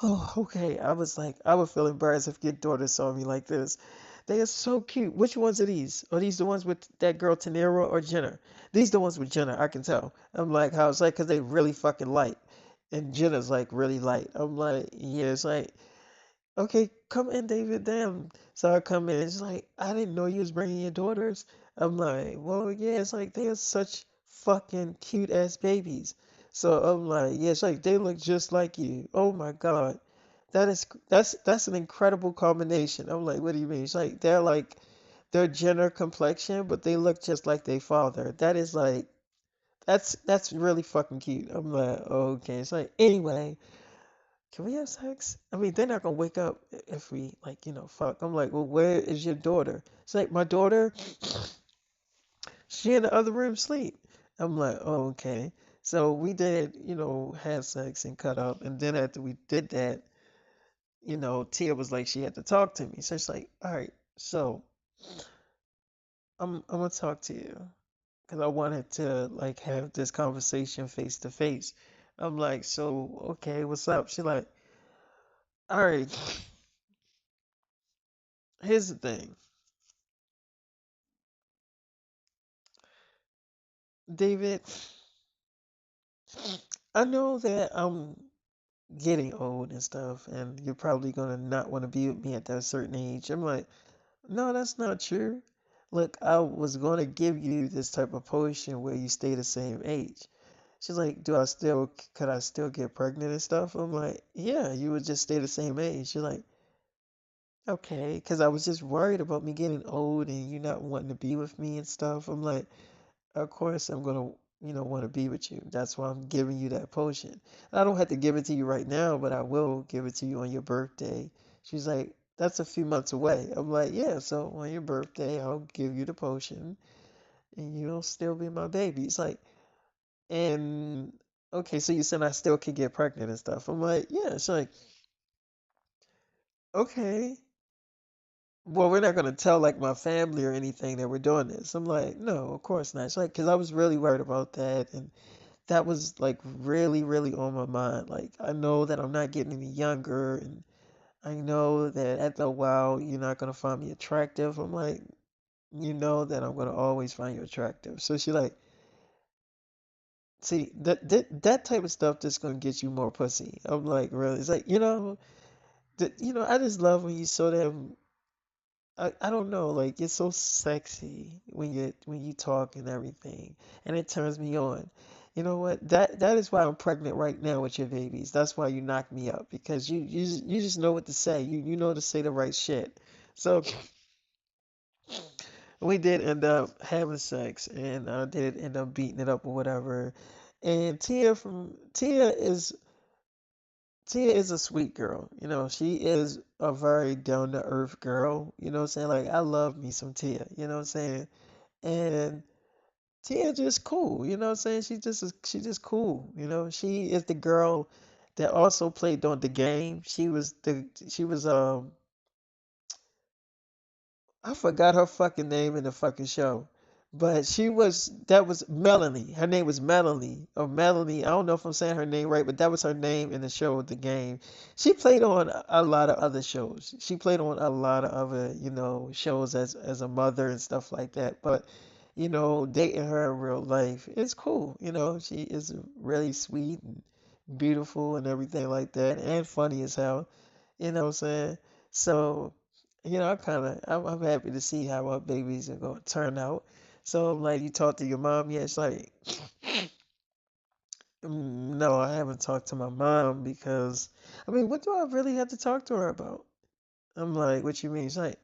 oh, okay. I was like, I would feel embarrassed if your daughter saw me like this. They are so cute. Which ones are these? Are these the ones with that girl Tanera or Jenna? These the ones with Jenna. I can tell. I'm like, how it's like, cause they really fucking light, and Jenna's like really light. I'm like, yeah. It's like. Okay, come in, David. Damn. So I come in. It's like, I didn't know you was bringing your daughters. I'm like, well, yeah. It's like they are such fucking cute ass babies. So I'm like, yeah. It's like they look just like you. Oh my God, that's an incredible combination. I'm like, what do you mean? It's like they're Jenner complexion, but they look just like their father. That is like that's really fucking cute. I'm like, okay. It's like anyway. Can we have sex? I mean, they're not gonna wake up if we like, you know, fuck. I'm like, well, where is your daughter? It's like my daughter, she in the other room sleep. I'm like, oh, okay. So we did, you know, have sex and cut up, and then after we did that, you know, Tia was like, she had to talk to me. So it's like, all right, so I'm gonna talk to you because I wanted to like have this conversation face to face. I'm like, so okay, what's up? She's like, all right, here's the thing. David, I know that I'm getting old and stuff, and you're probably gonna not want to be with me at that certain age. I'm like, no, that's not true. look, I was going to give you this type of potion where you stay the same age. She's like, could I still get pregnant and stuff? I'm like, yeah, you would just stay the same age. She's like, okay, because I was just worried about me getting old and you not wanting to be with me and stuff. I'm like, of course I'm gonna, want to be with you. That's why I'm giving you that potion. I don't have to give it to you right now, but I will give it to you on your birthday. She's like, that's a few months away. I'm like, yeah, so on your birthday, I'll give you the potion and you'll still be my baby. It's like, and okay, so you said I still could get pregnant and stuff. I'm like, yeah. It's like, okay. Well, we're not gonna tell like my family or anything that we're doing this. I'm like, no, of course not. It's like, because I was really worried about that, and that was like really, really on my mind. Like, I know that I'm not getting any younger, and I know that after a while you're not gonna find me attractive. I'm like, you know that I'm gonna always find you attractive. So she like, see, that type of stuff just gonna get you more pussy. I'm like, really? It's like, I just love when you so damn. I don't know, like it's so sexy when you talk and everything, and it turns me on. You know what? That is why I'm pregnant right now with your babies. That's why you knock me up because you just know what to say. You know to say the right shit. So we did end up having sex, and I did end up beating it up or whatever. And Tia is a sweet girl. She is a very down to earth girl. You know what I'm saying? Like I love me some Tia, you know what I'm saying? And Tia just cool, you know what I'm saying? She just cool, you know. She is the girl that also played on the game. She was I forgot her fucking name in the fucking show. But that was Melanie. Her name was Melanie. Or Melanie. I don't know if I'm saying her name right, but that was her name in the show, the game. She played on a lot of other shows. She played on a lot of other, shows as a mother and stuff like that. But, dating her in real life, it's cool. She is really sweet and beautiful and everything like that, and funny as hell. You know what I'm saying? So, I'm happy to see how our babies are going to turn out. So, like, you talk to your mom, yeah, it's like, no, I haven't talked to my mom because, I mean, what do I really have to talk to her about? I'm like, what you mean? She's like,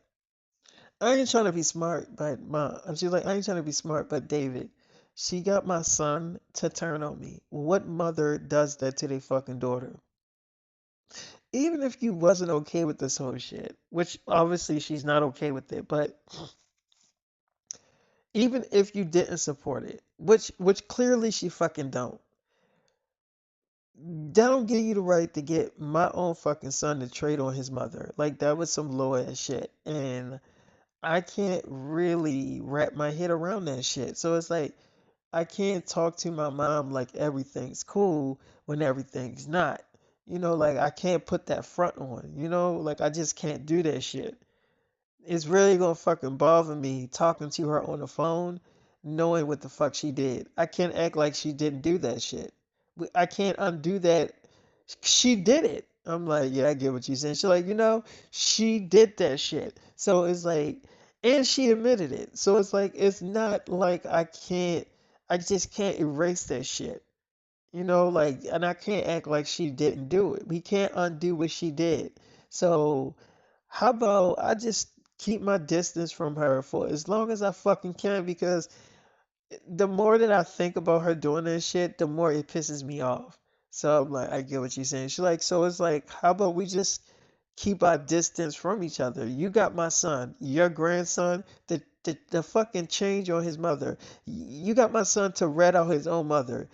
I ain't trying to be smart, but mom, she's like, I ain't trying to be smart, but David, she got my son to turn on me. What mother does that to their fucking daughter? Even if you wasn't okay with this whole shit, which obviously she's not okay with it, but even if you didn't support it, which clearly she fucking don't, that don't give you the right to get my own fucking son to trade on his mother. Like that was some low ass shit. And I can't really wrap my head around that shit. So it's like I can't talk to my mom like everything's cool when everything's not. Like I can't put that front on, like I just can't do that shit. It's really gonna fucking bother me talking to her on the phone, knowing what the fuck she did. I can't act like she didn't do that shit. I can't undo that. She did it. I'm like, yeah, I get what you're saying. She's like, she did that shit. So it's like, and she admitted it. So it's like, it's not like I just can't erase that shit. Like, and I can't act like she didn't do it. We can't undo what she did. So, how about I just keep my distance from her for as long as I fucking can because the more that I think about her doing this shit, the more it pisses me off. So I'm like, I get what you're saying. She's like, so it's like, how about we just keep our distance from each other? You got my son, your grandson, the fucking change on his mother. You got my son to rat out his own mother.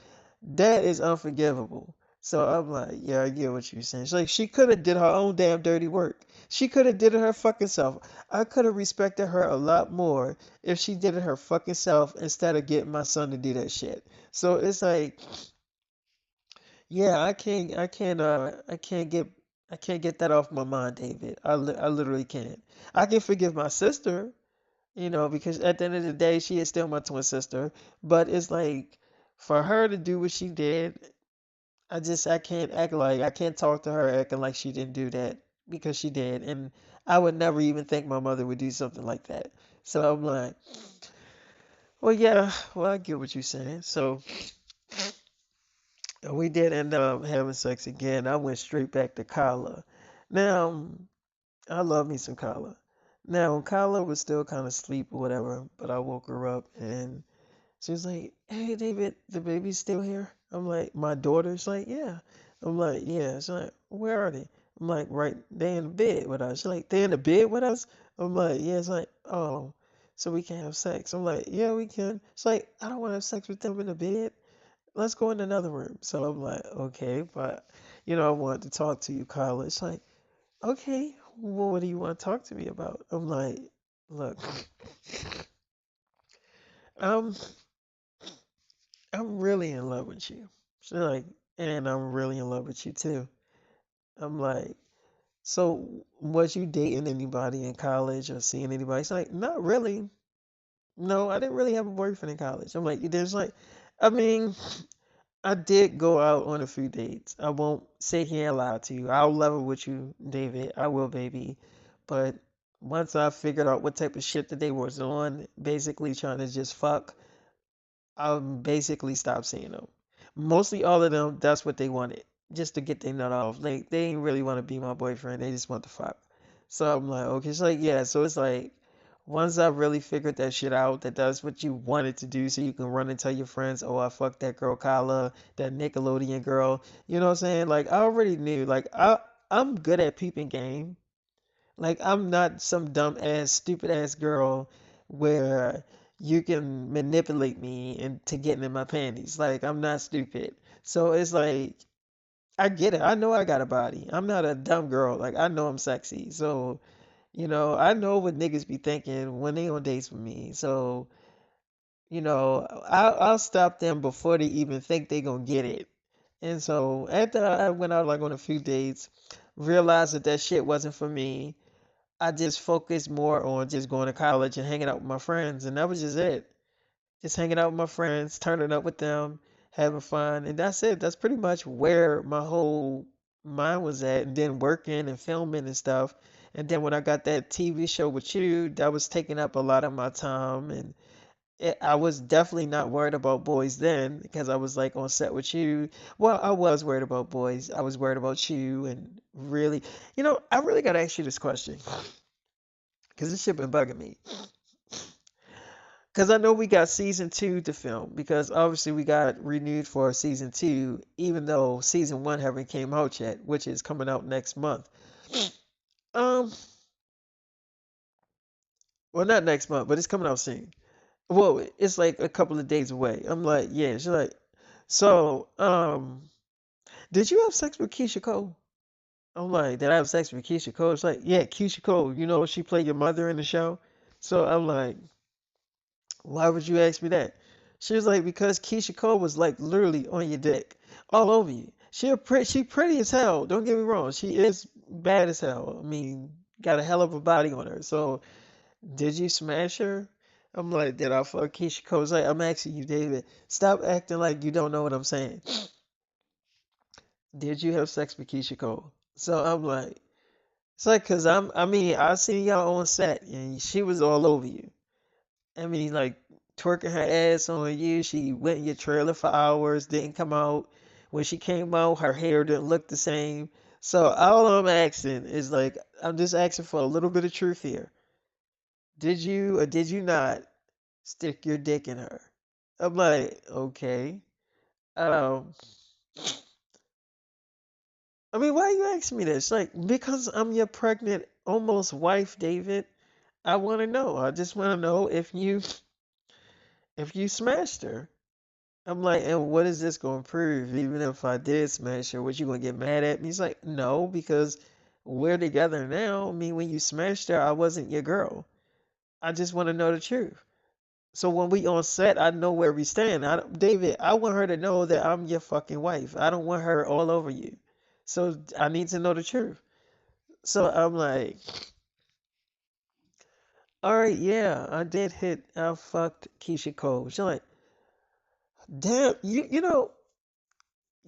That is unforgivable. So I'm like, yeah, I get what you're saying. She's like, she could have did her own damn dirty work. She could have did it her fucking self. I could have respected her a lot more if she did it her fucking self instead of getting my son to do that shit. So it's like, yeah, I can't get that off my mind, David. I literally can't. I can forgive my sister, because at the end of the day, she is still my twin sister. But it's like, for her to do what she did, I can't act like, I can't talk to her acting like she didn't do that. because she did, and I would never even think my mother would do something like that. So I'm like, well, yeah, well, I get what you're saying. So we did end up having sex again. I went straight back to Kyla. Now, I love me some Kyla. Now, Kyla was still kind of asleep or whatever, but I woke her up and she was like, "Hey, David, the baby's still here?" I'm like, "My daughter's like, yeah." I'm like, "Yeah." She's like, "Where are they?" I'm like, "Right, they in the bed with us." She's like, "They in the bed with us?" I'm like, "Yeah." It's like, "Oh, so we can have sex?" I'm like, "Yeah, we can." It's like, "I don't want to have sex with them in the bed. Let's go in another room." So I'm like, "Okay, but I wanted to talk to you, Kyla." It's like, "Okay, well, what do you want to talk to me about?" I'm like, "Look, um, I'm really in love with you." She's like, "And I'm really in love with you too." I'm like, "So was you dating anybody in college or seeing anybody?" She's like, "Not really. No, I didn't really have a boyfriend in college." I'm like, "There's like, I mean, I did go out on a few dates. I won't sit here and lie to you. I'll level with you, David. I will, baby. But once I figured out what type of shit that they was on, basically trying to just fuck, I basically stopped seeing them. Mostly all of them, that's what they wanted, just to get their nut off. Like they didn't really want to be my boyfriend. They just want to fuck. So I'm like, okay, it's like yeah. So it's like once I really figured that shit out, that that's what you wanted to do, so you can run and tell your friends, oh, I fucked that girl Kyla, that Nickelodeon girl. You know what I'm saying? Like I already knew. Like I'm good at peeping game. Like I'm not some dumb ass, stupid ass girl where you can manipulate me into getting in my panties. Like I'm not stupid. So it's like I get it. I know I got a body. I'm not a dumb girl. Like I know I'm sexy. So, I know what niggas be thinking when they on dates with me. So, I'll stop them before they even think they gonna get it. And so after I went out like on a few dates, realized that that shit wasn't for me. I just focused more on just going to college and hanging out with my friends, and that was just it. Just hanging out with my friends, turning up with them, having fun, and that's it. That's pretty much where my whole mind was at, and then working and filming and stuff. And then when I got that TV show with you, that was taking up a lot of my time, and I was definitely not worried about boys then because I was like on set with you. Well, I was worried about boys. I was worried about you, and really, I really gotta ask you this question. Because this shit been bugging me. Because I know we got season two to film. Because obviously we got renewed for season two, even though season one haven't came out yet, which is coming out next month. Um, well, not next month, but it's coming out soon. Well, it's like a couple of days away. I'm like, yeah. She's like, so, did you have sex with Keisha Cole? I'm like, did I have sex with Keisha Cole? It's like, yeah, Keisha Cole. She played your mother in the show. So I'm like, why would you ask me that? She was like, because Keisha Cole was like literally on your dick, all over you. She pretty as hell. Don't get me wrong. She is bad as hell. I mean, got a hell of a body on her. So, did you smash her? I'm like, did I fuck Keisha Cole? It's like, I'm asking you, David. Stop acting like you don't know what I'm saying. Did you have sex with Keisha Cole? So I'm like, it's like, cause I mean, I seen y'all on set and she was all over you. I mean, like twerking her ass on you. She went in your trailer for hours, didn't come out. When she came out, her hair didn't look the same. So all I'm asking is like, I'm just asking for a little bit of truth here. Did you or did you not stick your dick in her? I'm like, okay. Um, I mean, why are you asking me this? Like, because I'm your pregnant almost wife, David. I want to know. I just want to know if you smashed her. I'm like, and what is this going to prove? Even if I did smash her, was you going to get mad at me? He's like, no, because we're together now. I mean, when you smashed her, I wasn't your girl. I just want to know the truth. So when we on set, I know where we stand. David, I want her to know that I'm your fucking wife. I don't want her all over you. So I need to know the truth. So I'm like, all right, yeah, I fucked Keisha Cole. She's like, damn,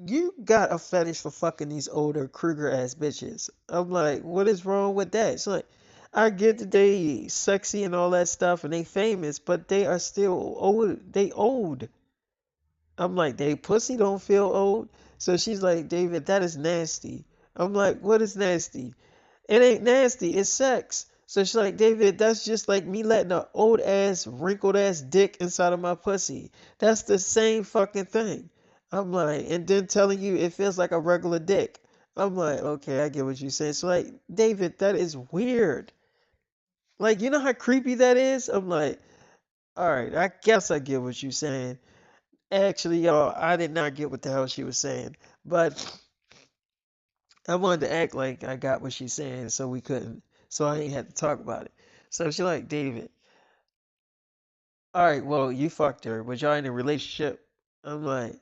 you got a fetish for fucking these older Kruger ass bitches. I'm like, what is wrong with that? It's like, I get that they sexy and all that stuff and they famous, but they are still old. They old. I'm like, they pussy don't feel old. So she's like, David, that is nasty. I'm like, what is nasty? It ain't nasty, it's sex. So she's like, David, that's just like me letting an old ass, wrinkled ass dick inside of my pussy. That's the same fucking thing. I'm like, and then telling you it feels like a regular dick. I'm like, okay, I get what you're saying. So like, David, that is weird. Like, you know how creepy that is? I'm like, all right, I guess I get what you're saying. Actually, y'all, I did not get what the hell she was saying, but I wanted to act like I got what she's saying, so we couldn't, so I ain't had to talk about it. So she like, David, all right, well, you fucked her, but y'all in a relationship. I'm like,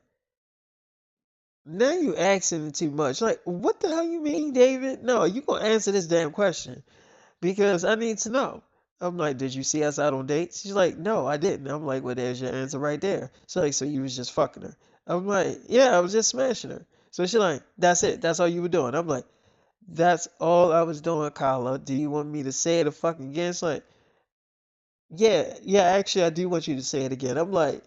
now you asking too much. Like, what the hell you mean, David? No, you gonna answer this damn question because I need to know. I'm like, did you see us out on dates? She's like, no, I didn't. I'm like, well, there's your answer right there. She's like, so you was just fucking her. I'm like, yeah, I was just smashing her. So she's like, that's it. That's all you were doing. I'm like, that's all I was doing, Kyla. Do you want me to say it a fucking again? It's like, yeah, yeah, actually, I do want you to say it again. I'm like,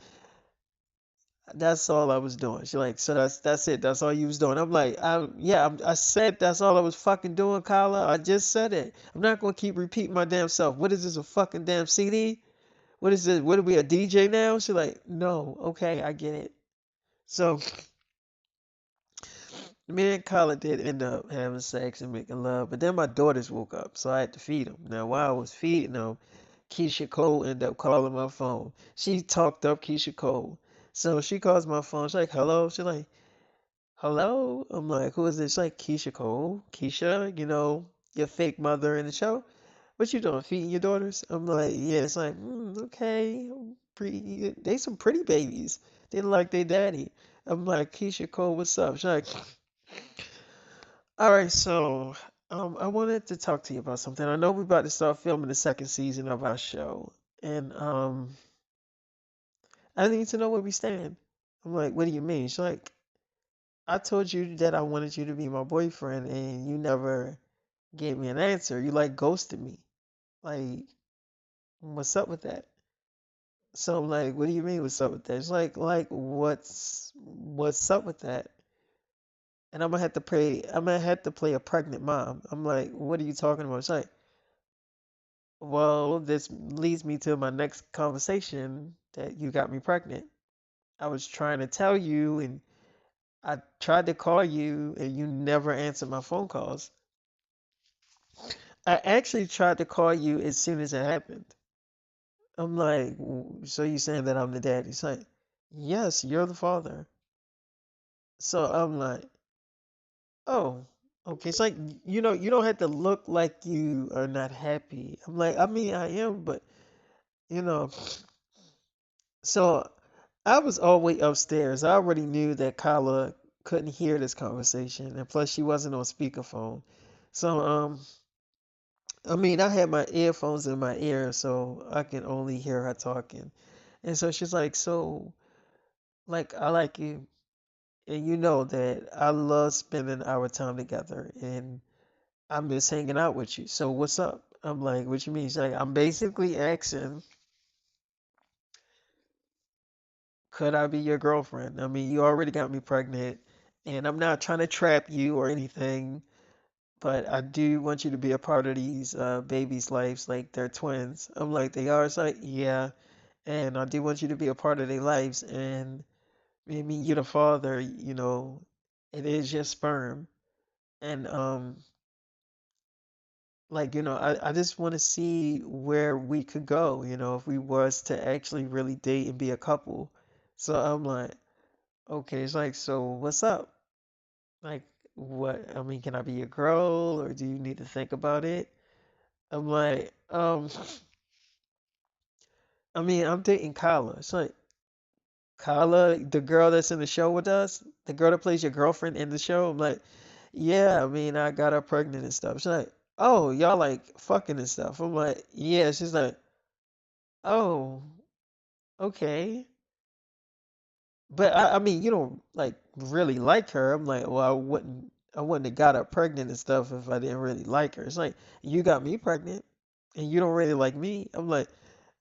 that's all I was doing. She's like, so that's it. That's all you was doing. I'm like, I said that's all I was fucking doing, Kyla. I just said it. I'm not gonna keep repeating my damn self. What is this, a fucking damn CD? What is this? What are we, a DJ now? She's like, no, okay, I get it. So me and Kyla did end up having sex and making love, but then my daughters woke up, so I had to feed them. Now, while I was feeding them, Keisha Cole ended up calling my phone. She talked up Keisha Cole. So she calls my phone. She's like, hello? She's like, hello? I'm like, who is this? She's like, Keisha Cole. Keisha, your fake mother in the show. What you doing, feeding your daughters? I'm like, yeah. It's like, okay. Pretty, they some pretty babies. They look like they daddy. I'm like, Keisha Cole, what's up? She's like, all right, so I wanted to talk to you about something. I know we're about to start filming the second season of our show, and I need to know where we stand. I'm like, what do you mean? She's like, I told you that I wanted you to be my boyfriend, and you never gave me an answer. You like ghosted me. Like, what's up with that? So I'm like, what do you mean, what's up with that? It's like what's up with that? And I'm gonna have to play a pregnant mom. I'm like, what are you talking about? It's like, well, this leads me to my next conversation that you got me pregnant. I was trying to tell you, and I tried to call you, and you never answered my phone calls. I actually tried to call you as soon as it happened. I'm like, so you saying that I'm the daddy? He's like, yes, you're the father. So I'm like, oh, okay. It's like, you don't have to look like you are not happy. I'm like, I mean, I am, but you know, so I was all the way upstairs. I already knew that Kyla couldn't hear this conversation, and plus she wasn't on speakerphone. So, I mean, I had my earphones in my ear, so I can only hear her talking. And so she's like, so, like, I like you, and you know that I love spending our time together, and I miss hanging out with you. So what's up? I'm like, what you mean? She's like, I'm basically asking, could I be your girlfriend? I mean, you already got me pregnant, and I'm not trying to trap you or anything, but I do want you to be a part of these babies' lives, like they're twins. I'm like, they are? It's like, yeah, and I do want you to be a part of their lives, and I mean, you're the father, it is your sperm, and like, I just want to see where we could go, if we was to actually really date and be a couple. So I'm like, okay, it's like, so what's up? Like, what? I mean, can I be your girl, or do you need to think about it? I'm like, I mean, I'm dating Kyla. It's like, Kyla, the girl that's in the show with us, the girl that plays your girlfriend in the show. I'm like, yeah, I mean, I got her pregnant and stuff. She's like, oh, y'all like fucking and stuff. I'm like, yeah. She's like, oh, okay. But I mean, you don't like really like her. I'm like, well, I wouldn't have got her pregnant and stuff if I didn't really like her. It's like you got me pregnant and you don't really like me. I'm like,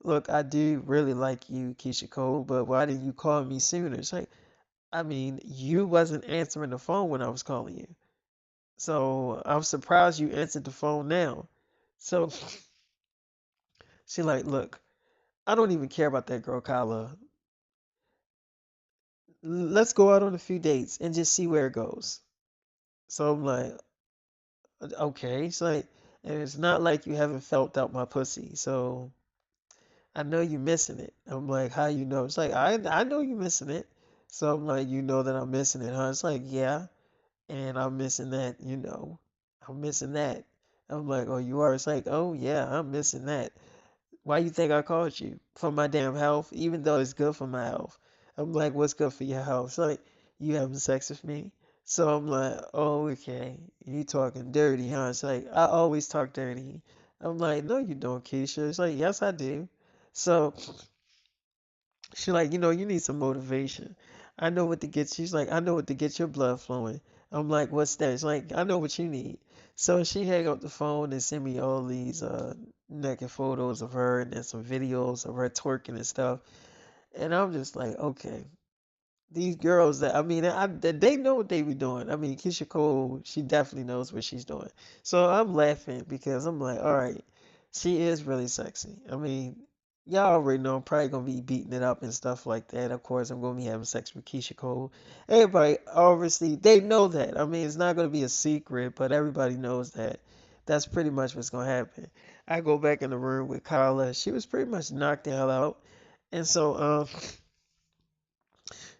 look, I do really like you, Keisha Cole, but why didn't you call me sooner? It's like, I mean, you wasn't answering the phone when I was calling you. So I'm surprised you answered the phone now. So she like, look, I don't even care about that girl, Kyla. Let's go out on a few dates and just see where it goes. So I'm like, okay. It's like, and it's not like you haven't felt out my pussy. So I know you missing it. I'm like, how you know? It's like, I know you missing it. So I'm like, you know that I'm missing it, huh? It's like, yeah. And I'm missing that. I'm missing that. I'm like, oh, you are? It's like, oh, yeah, I'm missing that. Why you think I called you? For my damn health, even though it's good for my health. I'm like, what's good for your health? It's like, you having sex with me? So I'm like, oh, okay. You talking dirty, huh? It's like, I always talk dirty. I'm like, no, you don't, Keisha. It's like, yes, I do. So she like, you need some motivation. I know what to get. She's like, I know what to get your blood flowing. I'm like, what's that? She's like, I know what you need. So she hang up the phone and send me all these naked photos of her and then some videos of her twerking and stuff. And I'm just like, okay, these girls that I mean, they know what they be doing. I mean, Keisha Cole, she definitely knows what she's doing. So I'm laughing because I'm like, all right, she is really sexy. I mean, y'all already know I'm probably gonna be beating it up and stuff like that. Of course, I'm gonna be having sex with Keisha Cole. Everybody, obviously, they know that. I mean, it's not gonna be a secret, but everybody knows that. That's pretty much what's gonna happen. I go back in the room with Kyla. She was pretty much knocked the hell out, and so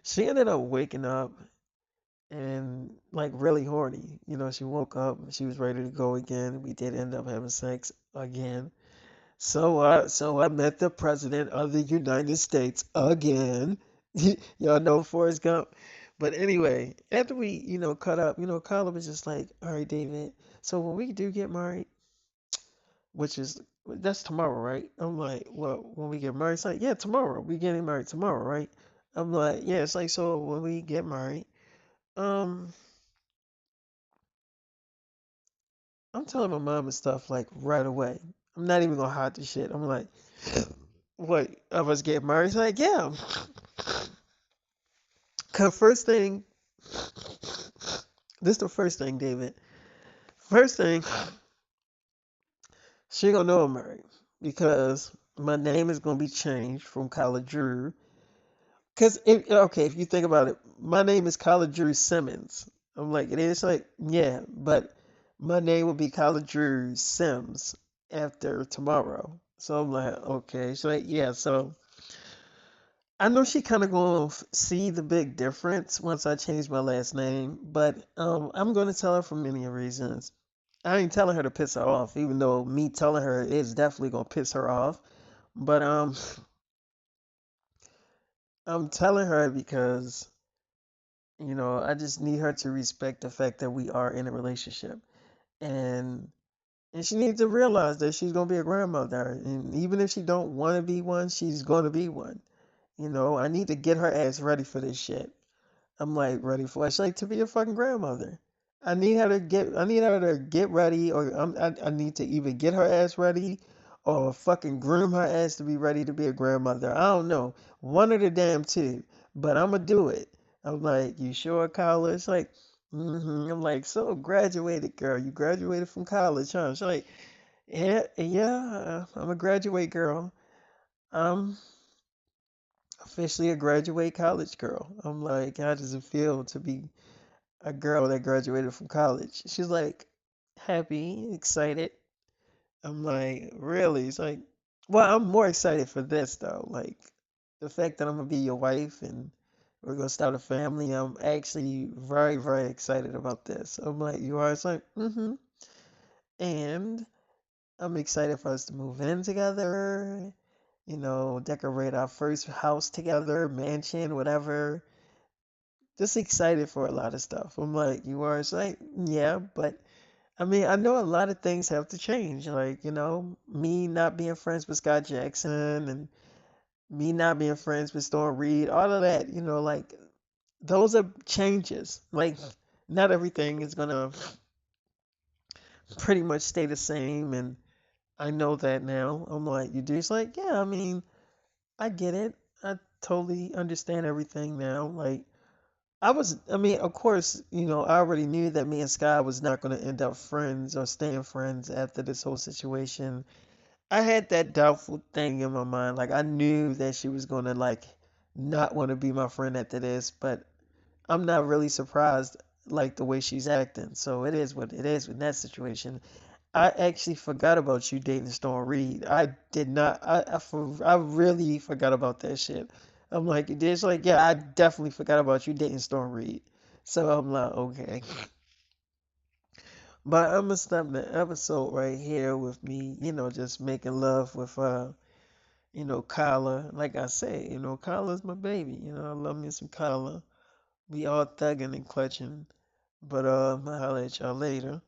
she ended up waking up and like really horny. She woke up, she was ready to go again. We did end up having sex again. So I met the president of the United States again. Y'all know Forrest Gump. But anyway, after we, cut up, Kyla was just like, all right, David, so when we do get married, which is that's tomorrow, right? I'm like, well, when we get married, it's like, yeah, tomorrow. We getting married tomorrow, right? I'm like, yeah, it's like so when we get married, um, I'm telling my mom and stuff like right away. I'm not even gonna hide the shit. I'm like, what, of us get married? She's like, yeah. Cause first thing, this the first thing, David. First thing, she gonna know I'm married because my name is gonna be changed from Kyla Drew. Cause if you think about it, my name is Kyla Drew Simmons. I'm like, it is like, yeah, but my name will be Kyla Drew Sims after tomorrow. So I'm like, okay. She's like, yeah. So I know she kind of gonna see the big difference once I change my last name, but I'm gonna tell her for many reasons. I ain't telling her to piss her off, even though me telling her is definitely gonna piss her off. But I'm telling her because I just need her to respect the fact that we are in a relationship, and she needs to realize that she's gonna be a grandmother, and even if she don't want to be one, she's gonna be one. I need to get her ass ready for this shit. I'm like ready for it. She's like to be a fucking grandmother. I need her to get ready, or I need to either get her ass ready, or fucking groom her ass to be ready to be a grandmother. I don't know, one of the damn two, but I'm gonna do it. I'm like, you sure, college? It's like, I'm like, so graduated, girl. You graduated from college, huh? She's like, yeah, yeah. I'm a graduate girl. I'm officially a graduate college girl. I'm like, how does it feel to be a girl that graduated from college? She's like, happy, excited. I'm like, really? It's like, well, I'm more excited for this though. Like, the fact that I'm gonna be your wife and we're gonna start a family. I'm actually very, very excited about this. I'm like, you are? It's like, mm-hmm. And I'm excited for us to move in together, decorate our first house together, mansion, whatever. Just excited for a lot of stuff. I'm like, you are? It's like, yeah, but I mean, I know a lot of things have to change. Like, me not being friends with Scott Jackson and me not being friends with Storm Reed, all of that, like those are changes. Like, not everything is gonna pretty much stay the same, and I know that now. I'm like, you do? It's like, yeah, I mean, I get it. I totally understand everything now. Like, I mean, of course, I already knew that me and Sky was not going to end up friends or staying friends after this whole situation. I had that doubtful thing in my mind. Like, I knew that she was going to, like, not want to be my friend after this, but I'm not really surprised, like, the way she's acting. So it is what it is in that situation. I actually forgot about you dating Storm Reed. I did not. I really forgot about that shit. I'm like, it's like, yeah, I definitely forgot about you dating Storm Reed. So I'm like, okay. But I'm gonna stop the episode right here with me, just making love with Kyla. Like I say, Kyla's my baby. I love me some Kyla. We all thugging and clutching. But I'll holler at y'all later.